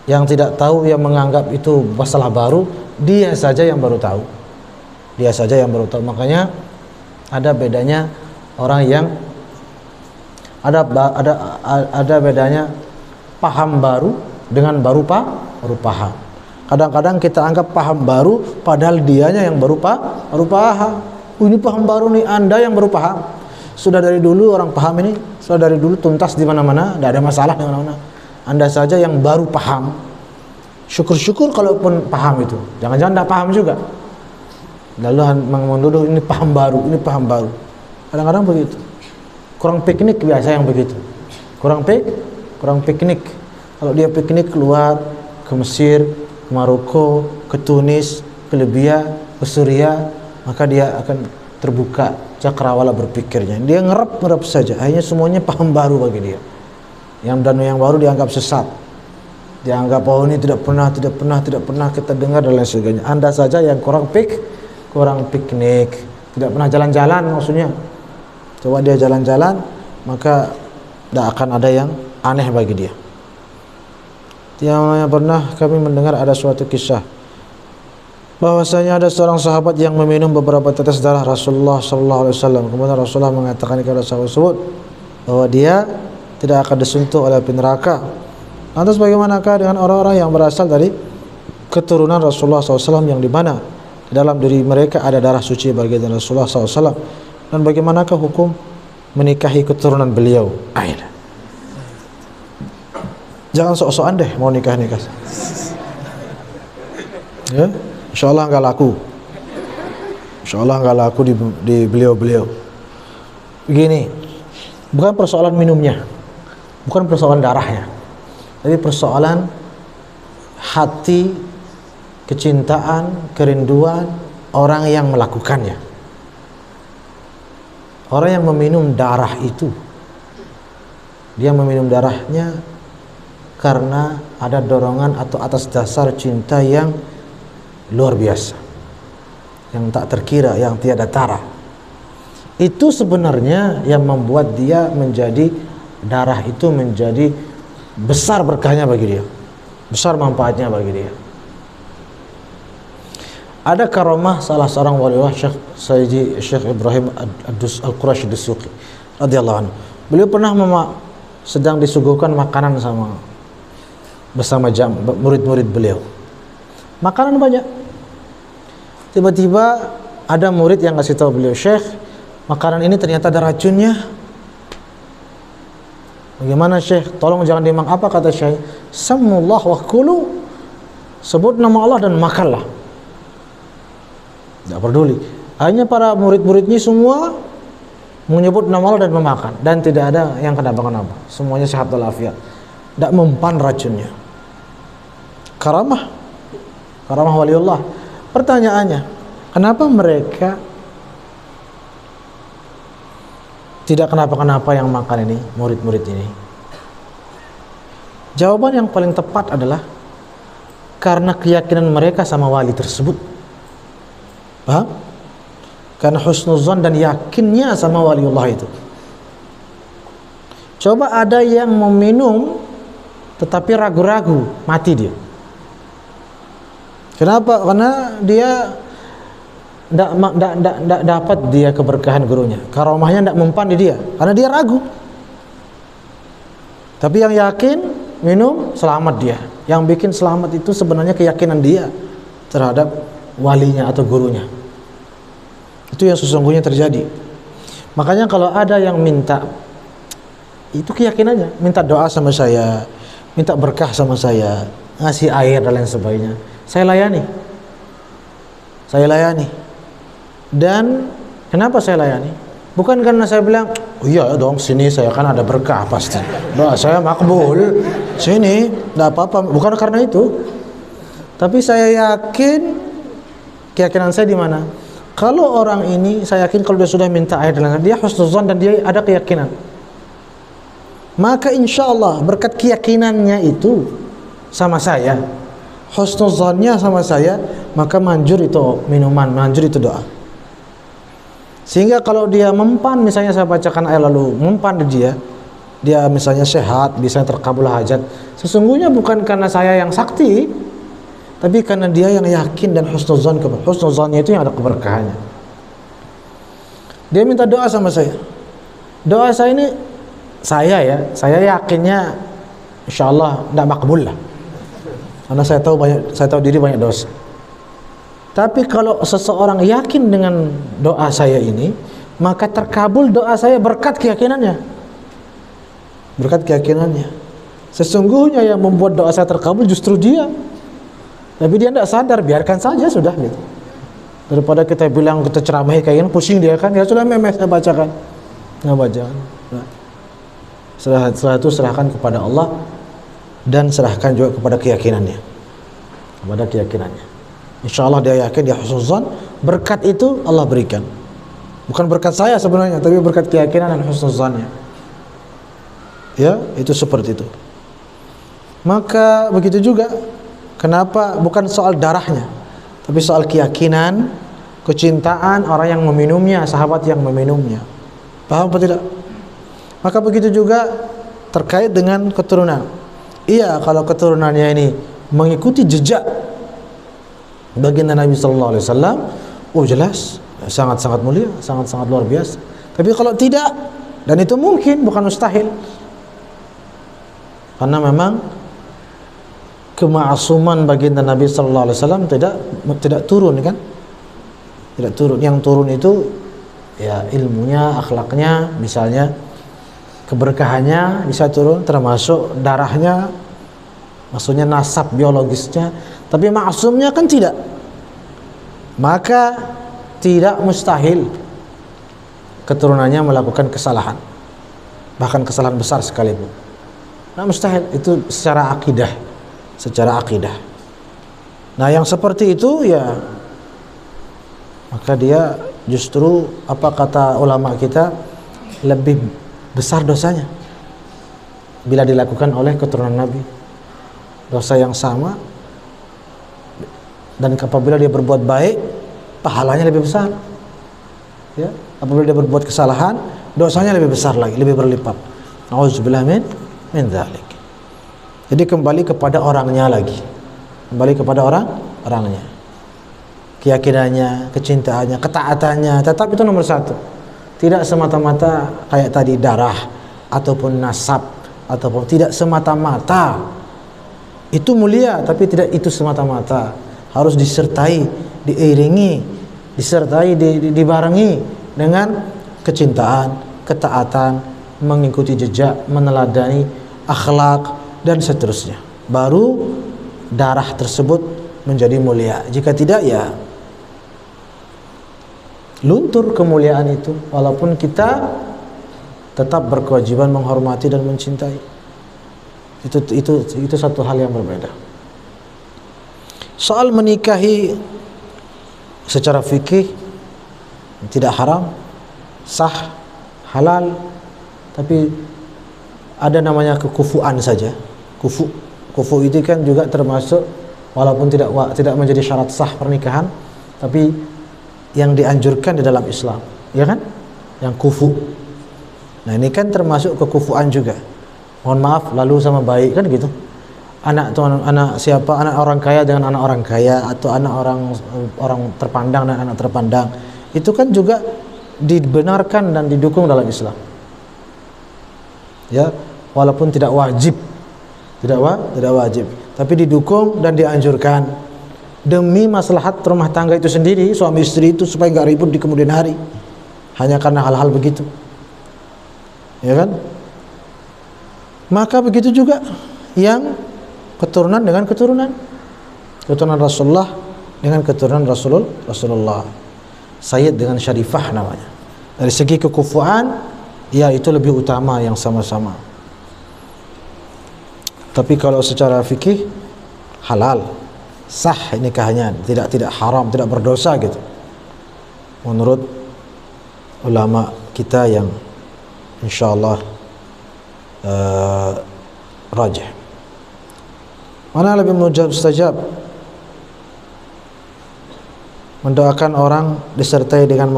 Yang tidak tahu, yang menganggap itu masalah baru, dia saja yang baru tahu. Dia saja yang baru tahu. Makanya ada bedanya orang yang ada bedanya paham baru dengan baru paham. Kadang-kadang kita anggap paham baru padahal dianya yang baru paham. Ini paham baru nih, Anda yang baru paham. Sudah dari dulu orang paham ini, sudah dari dulu tuntas di mana-mana, tidak ada masalah di mana-mana. Anda saja yang baru paham. Syukur-syukur kalaupun paham itu. Jangan-jangan tidak paham juga. Lalu menuduh ini paham baru. Kadang-kadang begitu. Kurang piknik biasa yang begitu. Kurang piknik. Kalau dia piknik keluar ke Mesir, ke Maroko, ke Tunis, ke Libya, ke Suriah, maka dia akan terbuka cakrawala berpikirnya. Dia ngerap saja. Akhirnya semuanya paham baru bagi dia. Yang baru dianggap sesat. Dianggap oh ini tidak pernah kita dengar dan lain sebagainya. Anda saja yang kurang piknik, tidak pernah jalan-jalan maksudnya. Coba dia jalan-jalan, maka tidak akan ada yang aneh bagi dia. Yang pernah kami mendengar ada suatu kisah bahwasanya ada seorang sahabat yang meminum beberapa tetes darah Rasulullah SAW. Kemudian Rasulullah mengatakan kepada sahabat tersebut bahwa dia tidak akan disentuh oleh api neraka. Lantas bagaimanakah dengan orang-orang yang berasal dari keturunan Rasulullah SAW yang di mana di dalam diri mereka ada darah suci bagi Rasulullah SAW? Dan bagaimanakah hukum menikahi keturunan beliau? Jangan sok-sokan deh mau nikah. Ya? Insyaallah enggak laku di beliau-beliau. Begini, bukan persoalan minumnya, bukan persoalan darahnya, tapi persoalan hati, kecintaan, kerinduan orang yang melakukannya. Orang yang meminum darah itu, dia meminum darahnya karena ada dorongan atau atas dasar cinta yang luar biasa, yang tak terkira, yang tiada tara. Itu sebenarnya yang membuat dia menjadi, darah itu menjadi besar berkahnya bagi dia, besar manfaatnya bagi dia. Ada karamah salah seorang waliullah Syekh Ibrahim Al-Qurashi Ad-Dasuqi radhiyallahu anhu. Beliau pernah sedang disuguhkan makanan bersama murid-murid beliau. Makanan banyak. Tiba-tiba ada murid yang ngasih tahu beliau, Syekh, makanan ini ternyata ada racunnya. Bagaimana Syekh? Tolong jangan dimakan. Apa kata Syekh? Samullah wa kulu. Sebut nama Allah dan makanlah. Tidak peduli. Hanya para murid-muridnya semua menyebut nama Allah dan memakan, dan tidak ada yang kenapa-kenapa. Semuanya sehat walafiat. Tidak mempan racunnya. Karamah waliullah. Pertanyaannya, kenapa mereka tidak kenapa-kenapa yang makan ini, murid-murid ini? Jawaban yang paling tepat adalah karena keyakinan mereka sama wali tersebut. Paham? Karena husnuzan dan yakinnya sama waliullah itu. Coba ada yang meminum tetapi ragu-ragu, mati dia. Kenapa? Karena dia tidak dapat dia keberkahan gurunya, karomahnya tidak mempan di dia, karena dia ragu. Tapi yang yakin minum, selamat dia. Yang bikin selamat itu sebenarnya keyakinan dia terhadap walinya atau gurunya. Itu yang sesungguhnya terjadi. Makanya kalau ada yang minta, itu keyakinannya, minta doa sama saya, minta berkah sama saya, ngasih air dan lain sebagainya, saya layani. Dan kenapa saya layani? Bukan karena saya bilang, oh iya dong, sini saya kan ada berkah pasti, doa saya makbul, sini tidak apa-apa. Bukan karena itu. Tapi saya yakin, keyakinan saya di mana? Kalau orang ini, saya yakin kalau dia sudah minta air dan dia husnuzan dan dia ada keyakinan, maka insya Allah berkat keyakinannya itu sama saya, husnuzannya sama saya, maka manjur itu minuman, manjur itu doa. Sehingga kalau dia mempan, misalnya saya bacakan air lalu mempan di dia misalnya sehat, bisa terkabul hajat, sesungguhnya bukan karena saya yang sakti, tapi karena dia yang yakin dan husnuzan. Husnuzannya itu yang ada keberkahannya. Dia minta doa sama saya. Doa saya ini, saya yakinnya insya Allah tidak makbul lah, karena saya tahu diri banyak dosa. Tapi kalau seseorang yakin dengan doa saya ini, maka terkabul doa saya berkat keyakinannya. Sesungguhnya yang membuat doa saya terkabul justru dia. Tapi dia tidak sadar, biarkan saja sudah gitu. Daripada kita bilang, kita ceramahi kayak gini, pusing dia kan, ya sudah memes saya bacakan. Nah, bacakan. Nah. Setelah itu serahkan kepada Allah dan serahkan juga kepada keyakinannya. Insya Allah dia yakin, dia husnuzan, berkat itu Allah berikan. Bukan berkat saya sebenarnya, tapi berkat keyakinan dan husnuzannya. Ya, itu seperti itu. Maka begitu juga. Kenapa? Bukan soal darahnya, tapi soal keyakinan, kecintaan orang yang meminumnya, sahabat yang meminumnya. Paham atau tidak? Maka begitu juga terkait dengan keturunan. Iya, kalau keturunannya ini mengikuti jejak baginda Nabi sallallahu alaihi wasallam, oh jelas sangat-sangat mulia, sangat-sangat luar biasa. Tapi kalau tidak, dan itu mungkin, bukan mustahil, karena memang kema'asuman baginda Nabi sallallahu alaihi wasallam tidak turun kan? Tidak turun. Yang turun itu ya ilmunya, akhlaknya, misalnya keberkahannya bisa turun, termasuk darahnya, maksudnya nasab biologisnya. Tapi ma'asumnya kan tidak. Maka tidak mustahil keturunannya melakukan kesalahan, bahkan kesalahan besar sekalipun. Nah, mustahil itu secara akidah. Nah, yang seperti itu ya, maka dia justru, apa kata ulama kita, lebih besar dosanya bila dilakukan oleh keturunan Nabi. Dosa yang sama, dan apabila dia berbuat baik, pahalanya lebih besar. Ya, apabila dia berbuat kesalahan, dosanya lebih besar lagi, lebih berlipat. Nauzubillah min dzalik. Jadi kembali kepada orangnya lagi. Orangnya. Keyakinannya, kecintaannya, ketaatannya, tetap itu nomor satu. Tidak semata-mata kayak tadi darah ataupun nasab, ataupun tidak semata-mata. Itu mulia, tapi tidak itu semata-mata. Harus disertai, diiringi, dibarengi dengan kecintaan, ketaatan, mengikuti jejak, meneladani akhlak dan seterusnya. Baru darah tersebut menjadi mulia. Jika tidak, ya luntur kemuliaan itu, walaupun kita tetap berkewajiban menghormati dan mencintai. Itu satu hal yang berbeda. Soal menikahi secara fikih tidak haram, sah, halal, tapi ada namanya kekufuan saja. Kufu itu kan juga termasuk, walaupun tidak menjadi syarat sah pernikahan, tapi yang dianjurkan di dalam Islam, ya kan? Yang kufu. Nah, ini kan termasuk kekufuan juga. Mohon maaf, lalu sama baik kan gitu. Anak orang kaya dengan anak orang kaya, atau anak orang terpandang dan anak terpandang, itu kan juga dibenarkan dan didukung dalam Islam. Ya, walaupun tidak wajib, tidak wajib, tapi didukung dan dianjurkan demi maslahat rumah tangga itu sendiri, suami istri itu, supaya nggak ribut di kemudian hari hanya karena hal-hal begitu, ya kan? Maka begitu juga yang keturunan dengan keturunan Rasulullah dengan keturunan Rasulullah, Sayyid dengan Syarifah namanya. Dari segi kekufuan, ya itu lebih utama yang sama-sama. Tapi kalau secara fikih halal, sah nikahnya, tidak haram, tidak berdosa gitu, menurut ulama kita yang insyaallah rajih. Mana lebih mustajab, mendoakan orang disertai dengan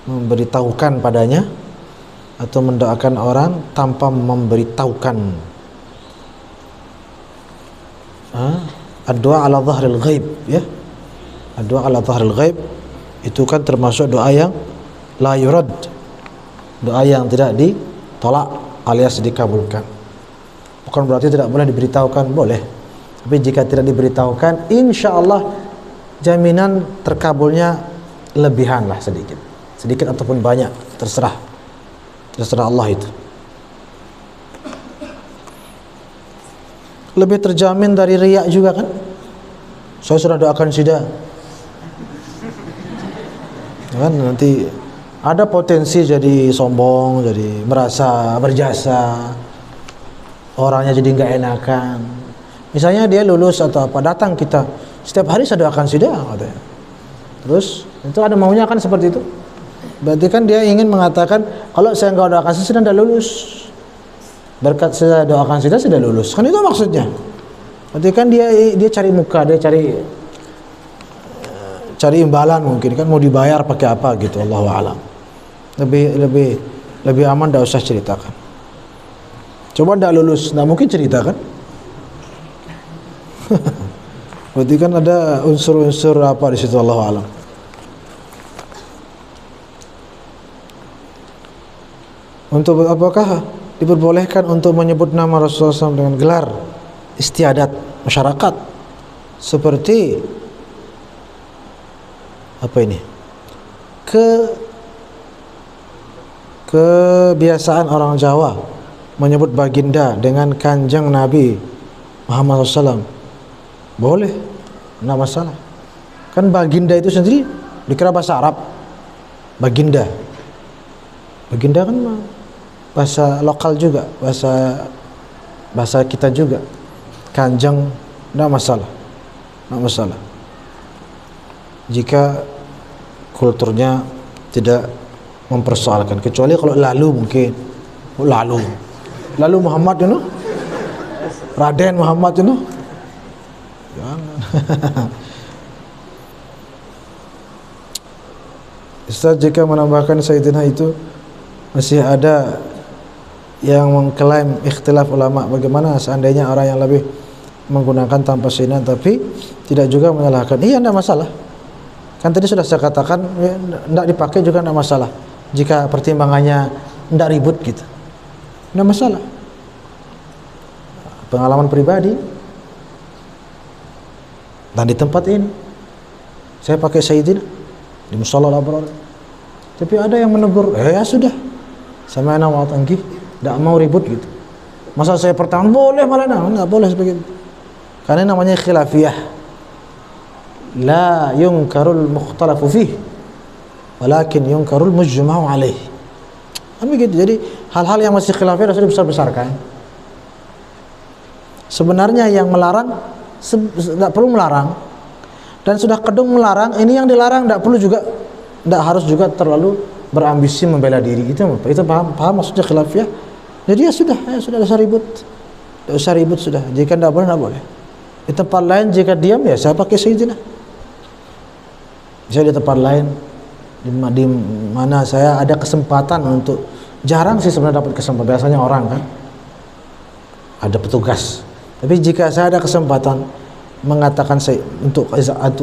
memberitahukan padanya, atau mendoakan orang tanpa memberitahukan? Ad-du'a ala dhahril ghaib, ya. Ad-du'a ala dhahril ghaib itu kan termasuk doa yang la yurad, doa yang tidak ditolak alias dikabulkan. Bukan berarti tidak boleh diberitahukan, boleh. Tapi jika tidak diberitahukan, insya Allah jaminan terkabulnya lebihan lah, sedikit ataupun banyak, terserah Allah itu. Lebih terjamin dari riya juga kan? Saya sudah doakan sudah, kan nanti ada potensi jadi sombong, jadi merasa berjasa, orangnya jadi nggak enakan. Misalnya dia lulus atau apa, datang kita setiap hari saya doakan sudah, katanya. Terus itu ada maunya kan seperti itu. Berarti kan dia ingin mengatakan, kalau saya nggak doakan saya sudah lulus. Berkat saya doakan sudah lulus, kan itu maksudnya. Berarti kan dia cari muka, dia cari imbalan, mungkin kan mau dibayar pakai apa gitu, Allahu a'lam. Lebih aman tidak usah ceritakan. Coba tidak lulus, tidak mungkin ceritakan. Berarti kan ada unsur-unsur apa di situ, Allahu a'lam. Untuk apakah diperbolehkan untuk menyebut nama Rasulullah SAW dengan gelar istiadat masyarakat seperti apa ini? Kebiasaan orang Jawa menyebut baginda dengan kanjeng Nabi Muhammad SAW. Boleh, tidak masalah. Kan baginda itu sendiri dikira bahasa Arab. Baginda kan bahasa lokal juga, bahasa kita juga. Kanjeng, tidak masalah. Jika kulturnya tidak mempersoalkan, kecuali kalau lalu mungkin lalu Muhammad itu, Raden Muhammad itu, jangan. Ustaz, jika menambahkan Sayyidina itu masih ada yang mengklaim ikhtilaf ulama, bagaimana seandainya orang yang lebih menggunakan tanpa Sayyidina tapi tidak juga menyalahkan? Iya, tidak masalah. Kan tadi sudah saya katakan, ya, tidak dipakai juga tidak masalah. Jika pertimbangannya tidak ribut gitu, tidak masalah. Pengalaman pribadi, dan di tempat ini saya pakai Sayyidina di Musholla Al-Abrar, Tapi ada yang menegur, ya sudah, sama ana wa tangki, tidak mau ribut gitu. Masa saya pertama boleh malah nggak boleh seperti itu. Karena namanya khilafiyah. La yunkarul mukhtalafu fih, walakin yunkarul mujma'u alaih. Kan begitu. Jadi hal-hal yang masih khilafiyah sudah besar-besarkan. Sebenarnya yang melarang tidak perlu melarang, dan sudah kadung melarang. Ini yang dilarang tidak perlu juga, tidak harus juga terlalu berambisi membela diri. Itu paham maksudnya khilafiyah. Jadi ya sudah usah ribut, sudah. Jika tidak boleh, tidak boleh. Di tempat lain jika diam ya saya pakai sayyidina. Saya di tempat lain di mana saya ada kesempatan untuk, jarang sih sebenarnya dapat kesempatan, biasanya orang kan ada petugas. Tapi jika saya ada kesempatan mengatakan saya untuk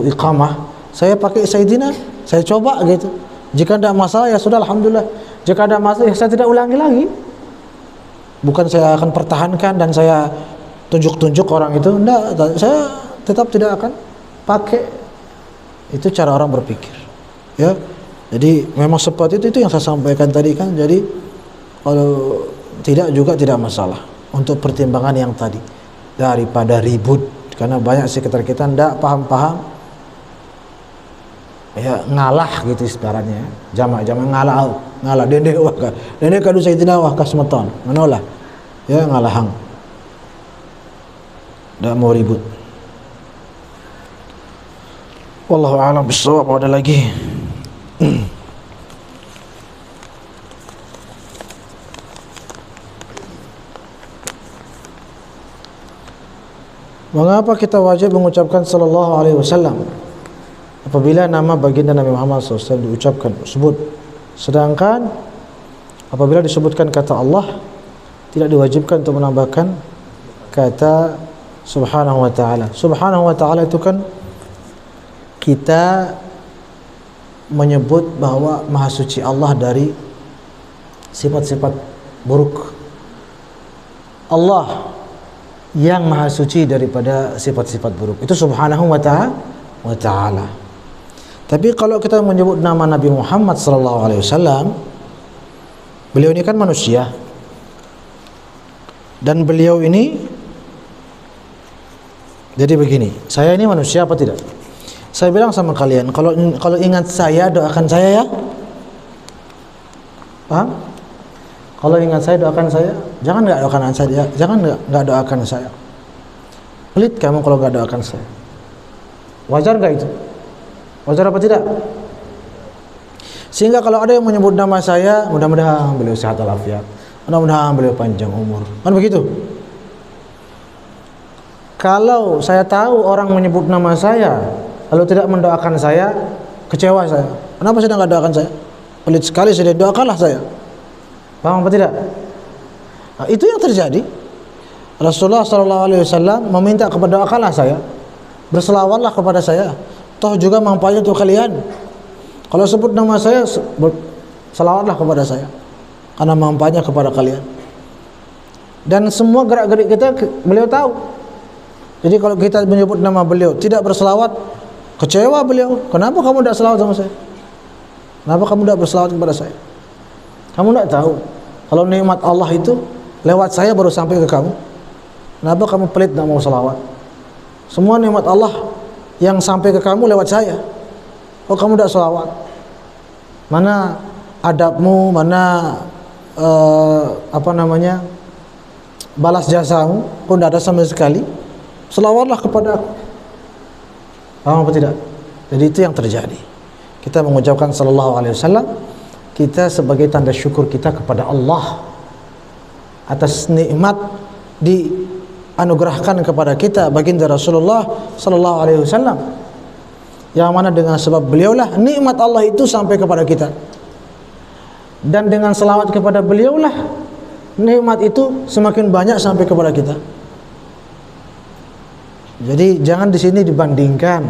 iqamah, saya pakai sayyidina, saya coba gitu. Jika tidak masalah ya sudah, alhamdulillah. Jika ada masalah ya saya tidak ulangi lagi. Bukan saya akan pertahankan dan saya tunjuk-tunjuk orang itu, enggak, saya tetap tidak akan pakai. Itu cara orang berpikir, ya. Jadi memang seperti itu yang saya sampaikan tadi kan. Jadi kalau tidak juga tidak masalah untuk pertimbangan yang tadi, daripada ribut. Karena banyak sekitar kita tidak paham-paham, ya ngalah gitu ibaratnya. Jamaah ngalah dendek wah dendek kadu sayyidina wah kasmeton manolah, ya ngalahang, tidak mau ribut. Wallahu a'lam bishawab. Ada lagi? Mengapa kita wajib mengucapkan sallallahu alaihi wasallam apabila nama baginda Nabi Muhammad SAW diucapkan, disebut? Sedangkan apabila disebutkan kata Allah, tidak diwajibkan untuk menambahkan kata subhanahu wa ta'ala. Subhanahu wa ta'ala itu kan kita menyebut bahwa maha suci Allah dari sifat-sifat buruk. Allah yang maha suci daripada sifat-sifat buruk. Itu subhanahu wa ta'ala. Tapi kalau kita menyebut nama Nabi Muhammad sallallahu alaihi wasallam, beliau ini kan manusia. Dan beliau ini, jadi begini, saya ini manusia apa tidak? Saya bilang sama kalian, kalau ingat saya, doakan saya ya. Paham? Kalau ingat saya, doakan saya. Jangan nggak doakan saya. Jangan nggak doakan saya. Pelit kamu kalau nggak doakan saya. Wajar nggak itu? Wajar apa tidak? Sehingga kalau ada yang menyebut nama saya, mudah-mudahan beliau sehat walafiat, mudah-mudahan beliau panjang umur. Kan begitu? Kalau saya tahu orang menyebut nama saya lalu tidak mendoakan saya, kecewa saya. Kenapa saya nggak doakan saya? Pelit sekali, saya doakanlah saya. Paham apa tidak? Nah, itu yang terjadi. Rasulullah SAW meminta kepada doakanlah saya, berselawatlah kepada saya. Toh juga manfaatnya untuk kalian. Kalau sebut nama saya, selawatlah kepada saya, karena manfaatnya kepada kalian. Dan semua gerak-gerik kita beliau tahu. Jadi kalau kita menyebut nama beliau tidak berselawat, kecewa beliau. Kenapa kamu tidak selawat sama saya? Kenapa kamu tidak berselawat kepada saya? Kamu tidak tahu kalau nikmat Allah itu lewat saya baru sampai ke kamu. Kenapa kamu pelit tidak mau selawat? Semua nikmat Allah yang sampai ke kamu lewat saya. Kok kamu tidak selawat? Mana adabmu, mana balas jasamu? Kok tidak ada sama sekali? Selawatlah kepada aku. Paham apa tidak? Jadi itu yang terjadi. Kita mengucapkan sallallahu alaihi wasallam, kita sebagai tanda syukur kita kepada Allah atas nikmat dianugerahkan kepada kita baginda Rasulullah sallallahu alaihi wasallam, yang mana dengan sebab beliaulah nikmat Allah itu sampai kepada kita, dan dengan selawat kepada beliaulah nikmat itu semakin banyak sampai kepada kita. Jadi jangan di sini dibandingkan,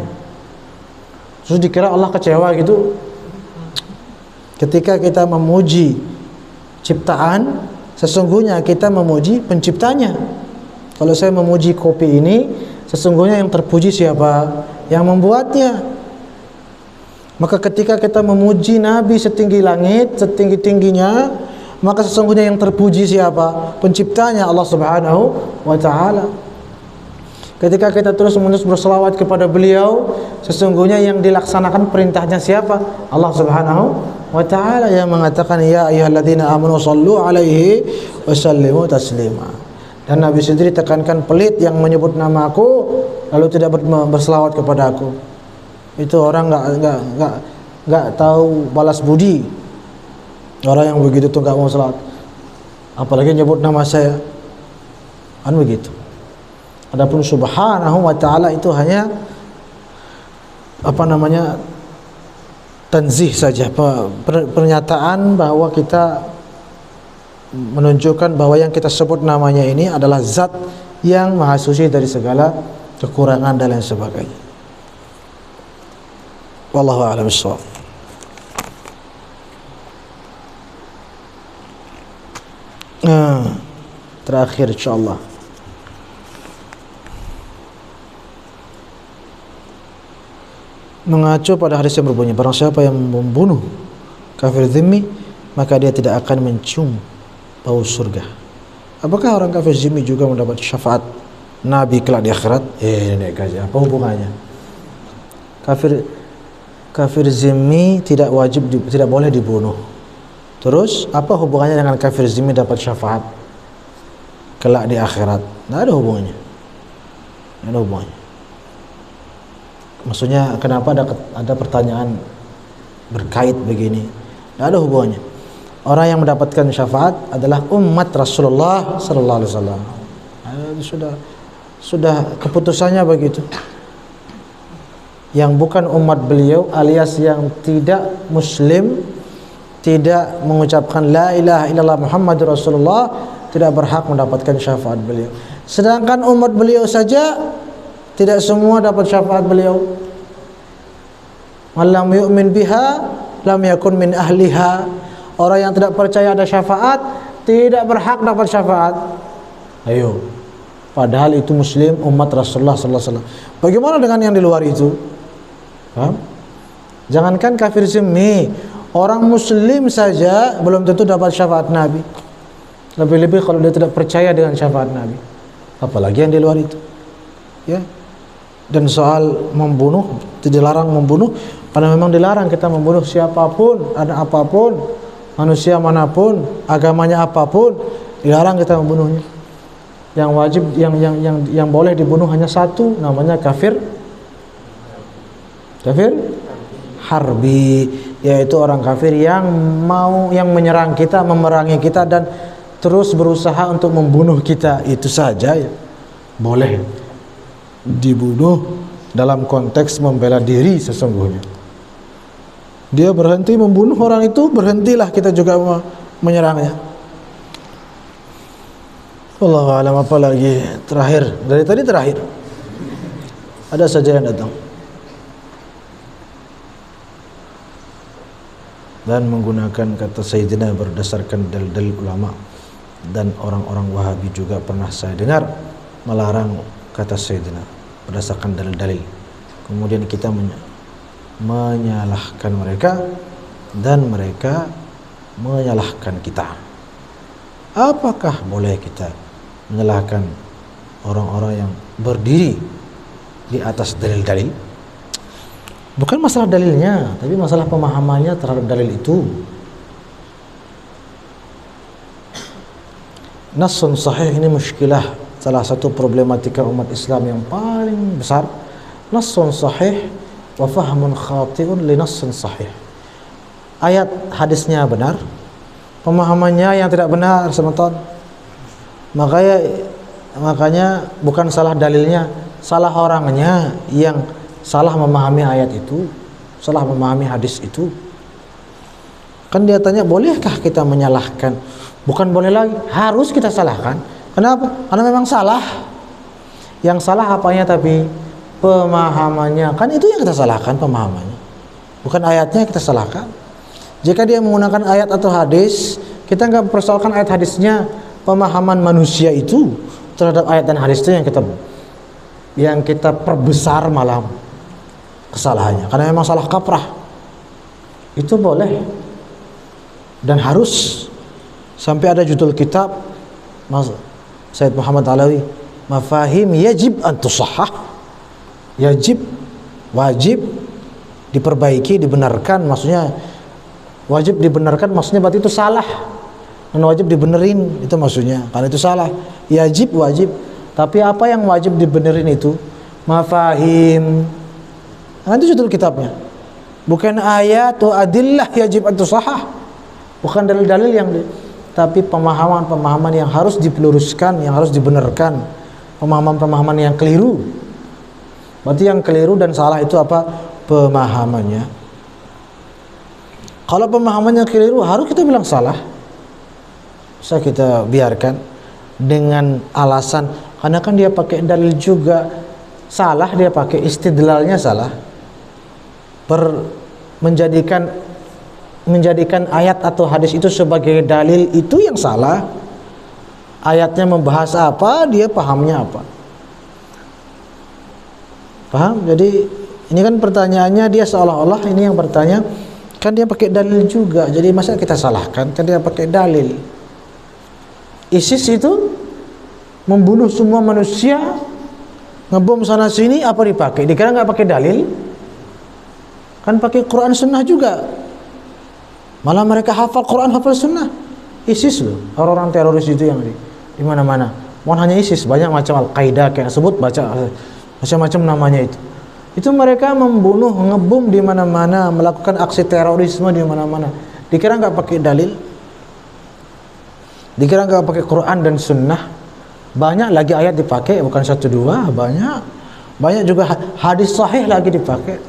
terus dikira Allah kecewa gitu. Ketika kita memuji ciptaan, sesungguhnya kita memuji penciptanya. Kalau saya memuji kopi ini, sesungguhnya yang terpuji siapa? Yang membuatnya. Maka ketika kita memuji Nabi setinggi langit, setinggi-tingginya, maka sesungguhnya yang terpuji siapa? Penciptanya, Allah Subhanahu wa ta'ala. Ketika kita terus-menerus berselawat kepada beliau, sesungguhnya yang dilaksanakan perintahnya siapa? Allah Subhanahu wa ta'ala yang mengatakan, ya ayyuhalladzina amanu sallu alaihi wasallimu taslima. Dan Nabi sendiri tekankan, pelit yang menyebut nama aku lalu tidak berselawat kepada aku, itu orang enggak tahu balas budi. Orang yang begitu tuh enggak mau selawat, apalagi nyebut nama saya, kan begitu. Adapun Subhanahu wa ta'ala itu hanya tanzih saja, pernyataan bahwa kita menunjukkan bahwa yang kita sebut namanya ini adalah zat yang maha suci dari segala kekurangan dan lain sebagainya. Wallahu a'lam bishawab. Terakhir insyaallah, mengacu pada hadis yang berbunyi, barang siapa yang membunuh kafir zimmi, maka dia tidak akan mencium bau surga. Apakah orang kafir zimmi juga mendapat syafaat Nabi kelak di akhirat? Ini kajian, apa hubungannya? Kafir zimmi tidak wajib, tidak boleh dibunuh. Terus apa hubungannya dengan kafir zimmi dapat syafaat kelak di akhirat? Tidak ada hubungannya. Tidak ada hubungannya. Maksudnya kenapa ada pertanyaan berkait begini? Tidak ada hubungannya. Orang yang mendapatkan syafaat adalah umat Rasulullah sallallahu alaihi wasallam. Sudah keputusannya begitu. Yang bukan umat beliau alias yang tidak muslim, tidak mengucapkan la ilaha illallah Muhammadur Rasulullah, tidak berhak mendapatkan syafaat beliau. Sedangkan umat beliau saja tidak semua dapat syafaat beliau. Man lam yu'min biha lam yakun min ahliha. Orang yang tidak percaya ada syafaat tidak berhak dapat syafaat. Ayo, padahal itu muslim umat Rasulullah sallallahu alaihi wasallam. Bagaimana dengan yang di luar itu? Paham? Jangankan kafir zimmi, orang muslim saja belum tentu dapat syafaat Nabi. Lebih-lebih kalau dia tidak percaya dengan syafaat Nabi, apalagi yang di luar itu. Ya. Dan soal membunuh, dilarang membunuh, karena memang dilarang kita membunuh siapapun, ada apapun, manusia manapun, agamanya apapun, dilarang kita membunuhnya. Yang wajib, yang boleh dibunuh hanya satu, namanya kafir harbi, yaitu orang kafir yang menyerang kita, memerangi kita dan terus berusaha untuk membunuh kita. Itu saja ya boleh dibunuh dalam konteks membela diri. Sesungguhnya dia berhenti membunuh orang itu, berhentilah kita juga menyerangnya. Wallahu a'lam. Apa lagi terakhir? Dari tadi terakhir ada saja yang datang dan menggunakan kata Sayyidina berdasarkan dalil ulama, dan orang-orang Wahabi juga pernah saya dengar melarang kata Sayyidina berdasarkan dalil-dalil. Kemudian kita menyalahkan mereka dan mereka menyalahkan kita. Apakah boleh kita menyalahkan orang-orang yang berdiri di atas dalil-dalil? Bukan masalah dalilnya, tapi masalah pemahamannya terhadap dalil itu. Nasun sahih ini muskilah, salah satu problematika umat Islam yang paling besar. Nasun sahih wa fahmun khati'un li nassun sahih. Ayat hadisnya benar, pemahamannya yang tidak benar semeton. Makanya bukan salah dalilnya, salah orangnya yang salah memahami ayat itu, salah memahami hadis itu. Kan dia tanya, bolehkah kita menyalahkan? Bukan boleh lagi, harus kita salahkan. Kenapa? Karena memang salah. Yang salah apanya, tapi pemahamannya. Kan itu yang kita salahkan, pemahamannya, bukan ayatnya yang kita salahkan. Jika dia menggunakan ayat atau hadis, kita nggak mempersoalkan ayat hadisnya. Pemahaman manusia itu terhadap ayat dan hadis itu yang kita perbesar malam kesalahannya, karena memang salah kaprah. Itu boleh dan harus. Sampai ada judul kitab Mas Said Muhammad Alawi, Mafahim yajib an tusahhah. Yajib, wajib diperbaiki, dibenarkan. Maksudnya wajib dibenarkan, maksudnya berarti itu salah. Dan wajib dibenerin, itu maksudnya. Karena itu salah. Yajib, wajib. Tapi apa yang wajib dibenerin itu? Mafahim. Nah, itu judul kitabnya. Bukan ayat atau adillah yajib an tusahhah. Bukan dalil-dalil yang tapi pemahaman-pemahaman yang harus dipeluruskan, yang harus dibenarkan. Pemahaman-pemahaman yang keliru. Berarti yang keliru dan salah itu apa? Pemahamannya. Kalau pemahamannya keliru, harus kita bilang salah. Bisa kita biarkan dengan alasan karena kan dia pakai dalil juga salah, dia pakai istidlalnya salah. Menjadikan ayat atau hadis itu sebagai dalil itu yang salah. Ayatnya membahas apa, dia pahamnya apa. Paham? Jadi ini kan pertanyaannya dia seolah-olah ini yang bertanya kan dia pakai dalil juga. Jadi masa kita salahkan? Kan dia pakai dalil. ISIS itu membunuh semua manusia, ngebom sana sini, apa dipakai? Dikira nggak pakai dalil? Kan pakai Quran Sunnah juga. Malah mereka hafal Quran, hafal Sunnah. ISIS loh, orang-orang teroris itu yang di mana-mana. Bukan hanya ISIS, banyak macam Al-Qaeda kayak sebut baca macam-macam namanya itu. Itu mereka membunuh, ngebom di mana-mana, melakukan aksi terorisme di mana-mana. Dikira nggak pakai dalil? Dikira nggak pakai Quran dan Sunnah? Banyak lagi ayat dipakai, bukan satu dua, banyak juga hadis sahih lagi dipakai.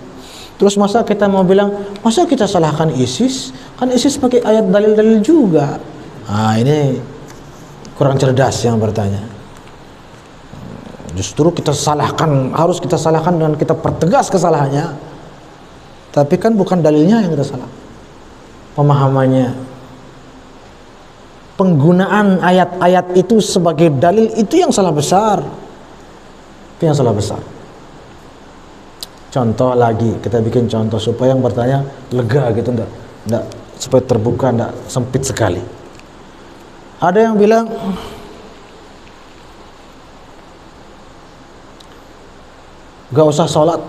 Terus masa kita mau bilang, masa kita salahkan ISIS? Kan ISIS pakai ayat dalil-dalil juga. Nah ini kurang cerdas yang bertanya. Justru kita salahkan, harus kita salahkan dan kita pertegas kesalahannya. Tapi kan bukan dalilnya yang kita salah, pemahamannya. Penggunaan ayat-ayat itu sebagai dalil itu yang salah besar. Itu yang salah besar. Contoh lagi, kita bikin contoh supaya yang bertanya lega gitu, enggak supaya terbuka, enggak sempit sekali. Ada yang bilang gak usah sholat,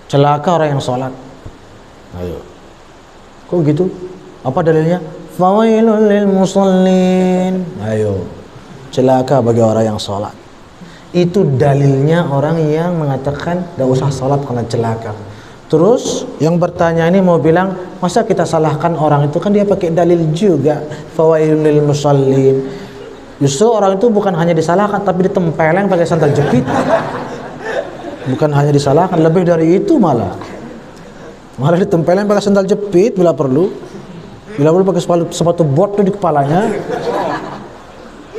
celaka orang yang sholat. Ayo, kok gitu? Apa dalilnya? Fawailul lil musallin. Ayo, celaka bagi orang yang sholat. Itu dalilnya orang yang mengatakan gak usah sholat karena celaka. Terus yang bertanya ini mau bilang, masa kita salahkan orang itu? Kan dia pakai dalil juga. Fawailul lil musallin. Justru orang itu bukan hanya disalahkan, tapi ditempeleng pakai sandal jepit. Bukan hanya disalahkan, lebih dari itu malah ditempeleng pakai sandal jepit bila perlu pakai sepatu bot tuh di kepalanya.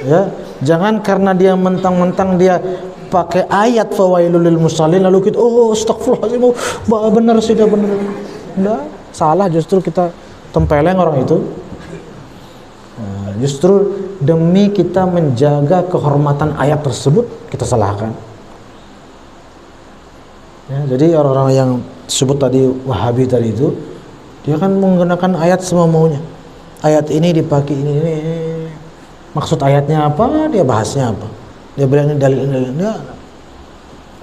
Ya, jangan karena dia mentang-mentang dia pakai ayat fawailul lil musallin lalu kita astagfirullahaladzim, benar sudah benar. Enggak, salah, justru kita tempeleng orang itu. Justru demi kita menjaga kehormatan ayat tersebut kita salahkan. Ya, jadi orang-orang yang disebut tadi Wahabi tadi itu, dia kan menggunakan ayat semau maunya. Ayat ini dipakai ini. Maksud ayatnya apa? Dia bahasnya apa? Dia bilang ini dalil ini. Enggak.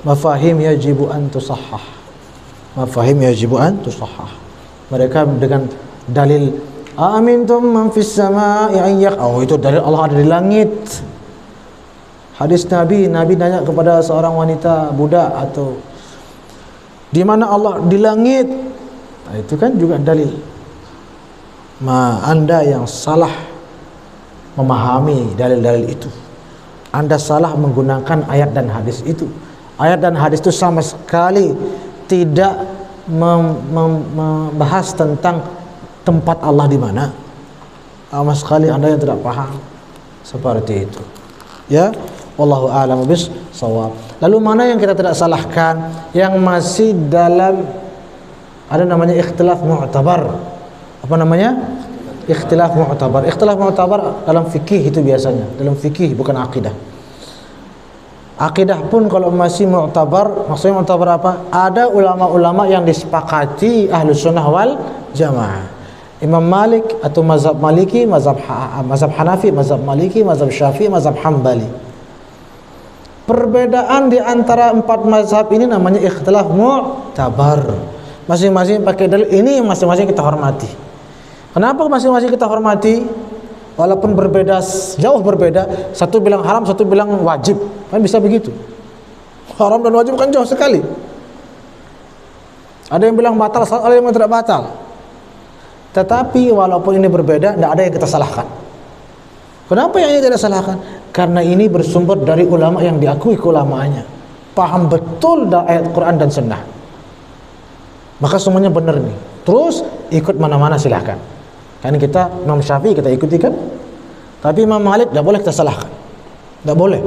Mafahim yajibu an tusahhah. Mafahim yajibu an tusahhah. Mereka dengan dalil Amintum man fis samaa'i ayyak. Oh, itu dari Allah ada di langit. Hadis Nabi nanya kepada seorang wanita budak atau di mana Allah di langit. Nah, itu kan juga dalil. Anda yang salah memahami dalil-dalil itu. Anda salah menggunakan ayat dan hadis itu. Ayat dan hadis itu sama sekali tidak membahas tentang tempat Allah di mana. Sama sekali Anda yang tidak paham seperti itu. Ya, wallahu a'lam bis-shawab. Lalu mana yang kita tidak salahkan? Yang masih dalam ada namanya ikhtilaf mu'tabar. Apa namanya? Ikhtilaf mu'tabar. Ikhtilaf mu'tabar dalam fikih itu biasanya, dalam fikih bukan akidah. Akidah pun kalau masih mu'tabar, maksudnya mu'tabar apa? Ada ulama-ulama yang disepakati Ahlus Sunnah wal Jamaah. Imam Malik atau mazhab Maliki, mazhab Hanafi, mazhab Maliki, mazhab Syafi'i, mazhab Hambali. Perbedaan di antara empat mazhab ini namanya ikhtilaf mu'tabar. Masing-masing pakai dalil, ini masing-masing kita hormati. Kenapa masing-masing kita hormati? Walaupun berbeda, jauh berbeda, satu bilang haram, satu bilang wajib, kan bisa begitu. Haram dan wajib kan jauh sekali. Ada yang bilang batal, ada yang tidak batal. Tetapi walaupun ini berbeda, tidak ada yang kita salahkan. Kenapa yang ini tidak salahkan? Karena ini bersumber dari ulama yang diakui keulamaannya, paham betul dari ayat Quran dan Sunnah. Maka semuanya benar nih. Terus ikut mana-mana silahkan. Kan kita Imam Syafi'i kita ikuti kan, tapi Imam Malik tidak boleh kita salahkan, tidak boleh.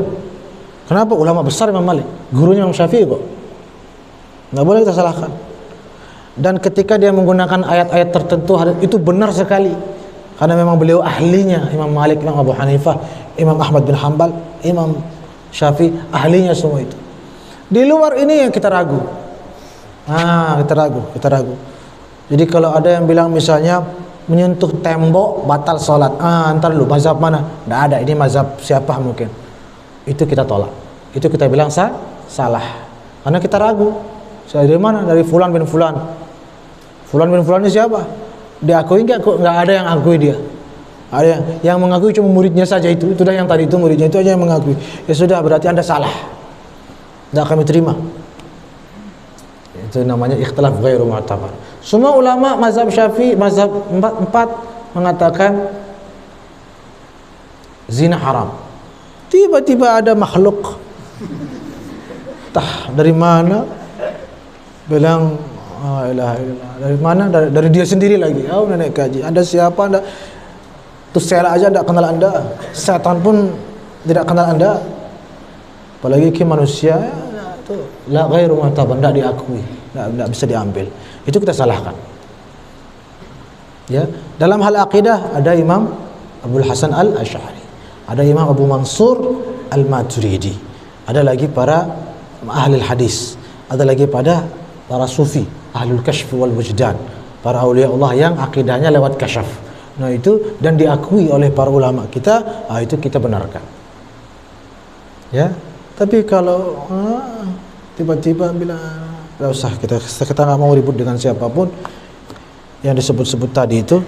Kenapa? Ulama besar Imam Malik, gurunya Imam Syafi'i kok, tidak boleh kita salahkan. Dan ketika dia menggunakan ayat-ayat tertentu itu benar sekali, karena memang beliau ahlinya. Imam Malik, Imam Abu Hanifah, Imam Ahmad bin Hanbal, Imam Syafi'i, ahlinya semua itu. Di luar ini yang kita ragu. Kita ragu. Jadi kalau ada yang bilang misalnya menyentuh tembok batal sholat, ntar dulu mazhab mana? Tidak ada, ini mazhab siapa mungkin. Itu kita tolak, itu kita bilang salah, karena kita ragu. Dari mana? Dari Fulan bin Fulan. Fulan bin Fulan ini siapa? Diakui nggak ada yang akui dia. Ada yang mengakui cuma muridnya saja, itu dah yang tadi itu muridnya itu aja yang mengakui. Ya sudah, berarti Anda salah, tidak kami terima. Itu namanya ikhtilaf ghairu mu'tabar. Semua ulama mazhab Syafi'i, mazhab empat mengatakan zina haram. Tiba-tiba ada makhluk dari mana bilang ilaha illallah. Dari mana? Dari dia sendiri lagi. Nenek kaji. Anda siapa? Anda terus saya aja tidak kenal Anda. Setan pun tidak kenal Anda. Apalagi ke manusia itu la ghairu mu'tabar, tidak diakui, tidak bisa diambil. Itu kita salahkan. Ya, dalam hal akidah ada Imam Abdul Hasan Al-Asy'ari, ada Imam Abu Mansur Al-Maturidi, ada lagi para ahli hadis, ada lagi pada para sufi, ahlul kasyf wal wujdan, para aulia Allah yang akidahnya lewat kasyaf. Nah itu dan diakui oleh para ulama kita, itu kita benarkan. Ya, tapi kalau tiba-tiba bilang tidak usah, kita nggak mau ribut dengan siapapun. Yang disebut-sebut tadi itu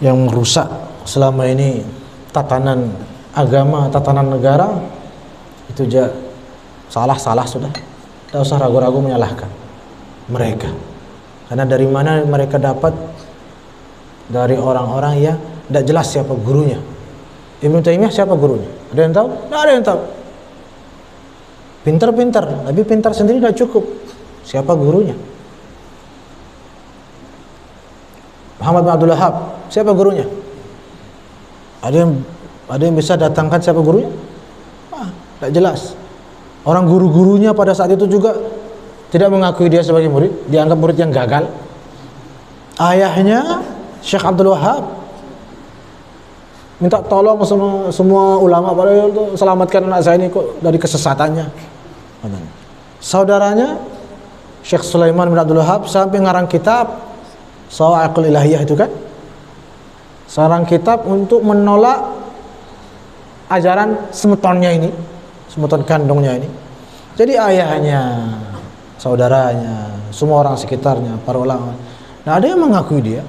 yang merusak selama ini tatanan agama, tatanan negara, itu salah sudah. Tidak usah ragu-ragu menyalahkan mereka, karena dari mana mereka dapat? Dari orang-orang yang tidak jelas siapa gurunya. Ibnu Taimiyah siapa gurunya? Ada yang tahu? Tidak ada yang tahu. Pintar-pintar, tapi pintar sendiri tidak cukup. Siapa gurunya? Muhammad bin Abdul Wahhab, siapa gurunya? Ada yang bisa datangkan siapa gurunya? Tidak jelas. Orang guru-gurunya pada saat itu juga tidak mengakui dia sebagai murid, dianggap murid yang gagal. Ayahnya Syekh Abdul Wahhab minta tolong sama semua ulama, padahal itu selamatkan anak saya ini kok dari kesesatannya. Saudaranya Syekh Sulaiman bin Abdul Wahhab sampai ngarang kitab Shawa'iqul Ilahiyah itu kan, sarang kitab untuk menolak ajaran semetonnya ini, semeton kandungnya ini. Jadi ayahnya, saudaranya, semua orang sekitarnya, para ulama, nah ada yang mengakui dia.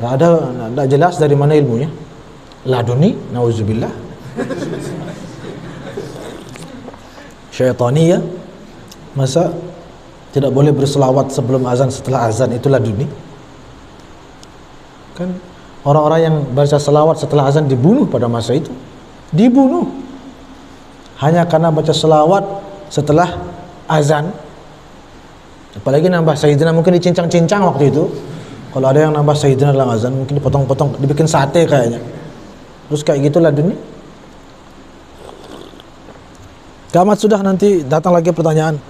Tidak jelas dari mana ilmunya, laduni, nauzubillah, syaitaniyah. Masa tidak boleh berselawat sebelum azan, setelah azan itu laduni? Kan orang-orang yang baca selawat setelah azan dibunuh pada masa itu, dibunuh hanya karena baca selawat setelah azan. Apalagi nambah sayyidina, mungkin dicincang-cincang waktu itu. Kalau ada yang nambah sayyidina dalam azan, mungkin dipotong-potong, dibikin sate kayaknya. Terus kayak gitulah dunia. Kiamat sudah, nanti datang lagi pertanyaan.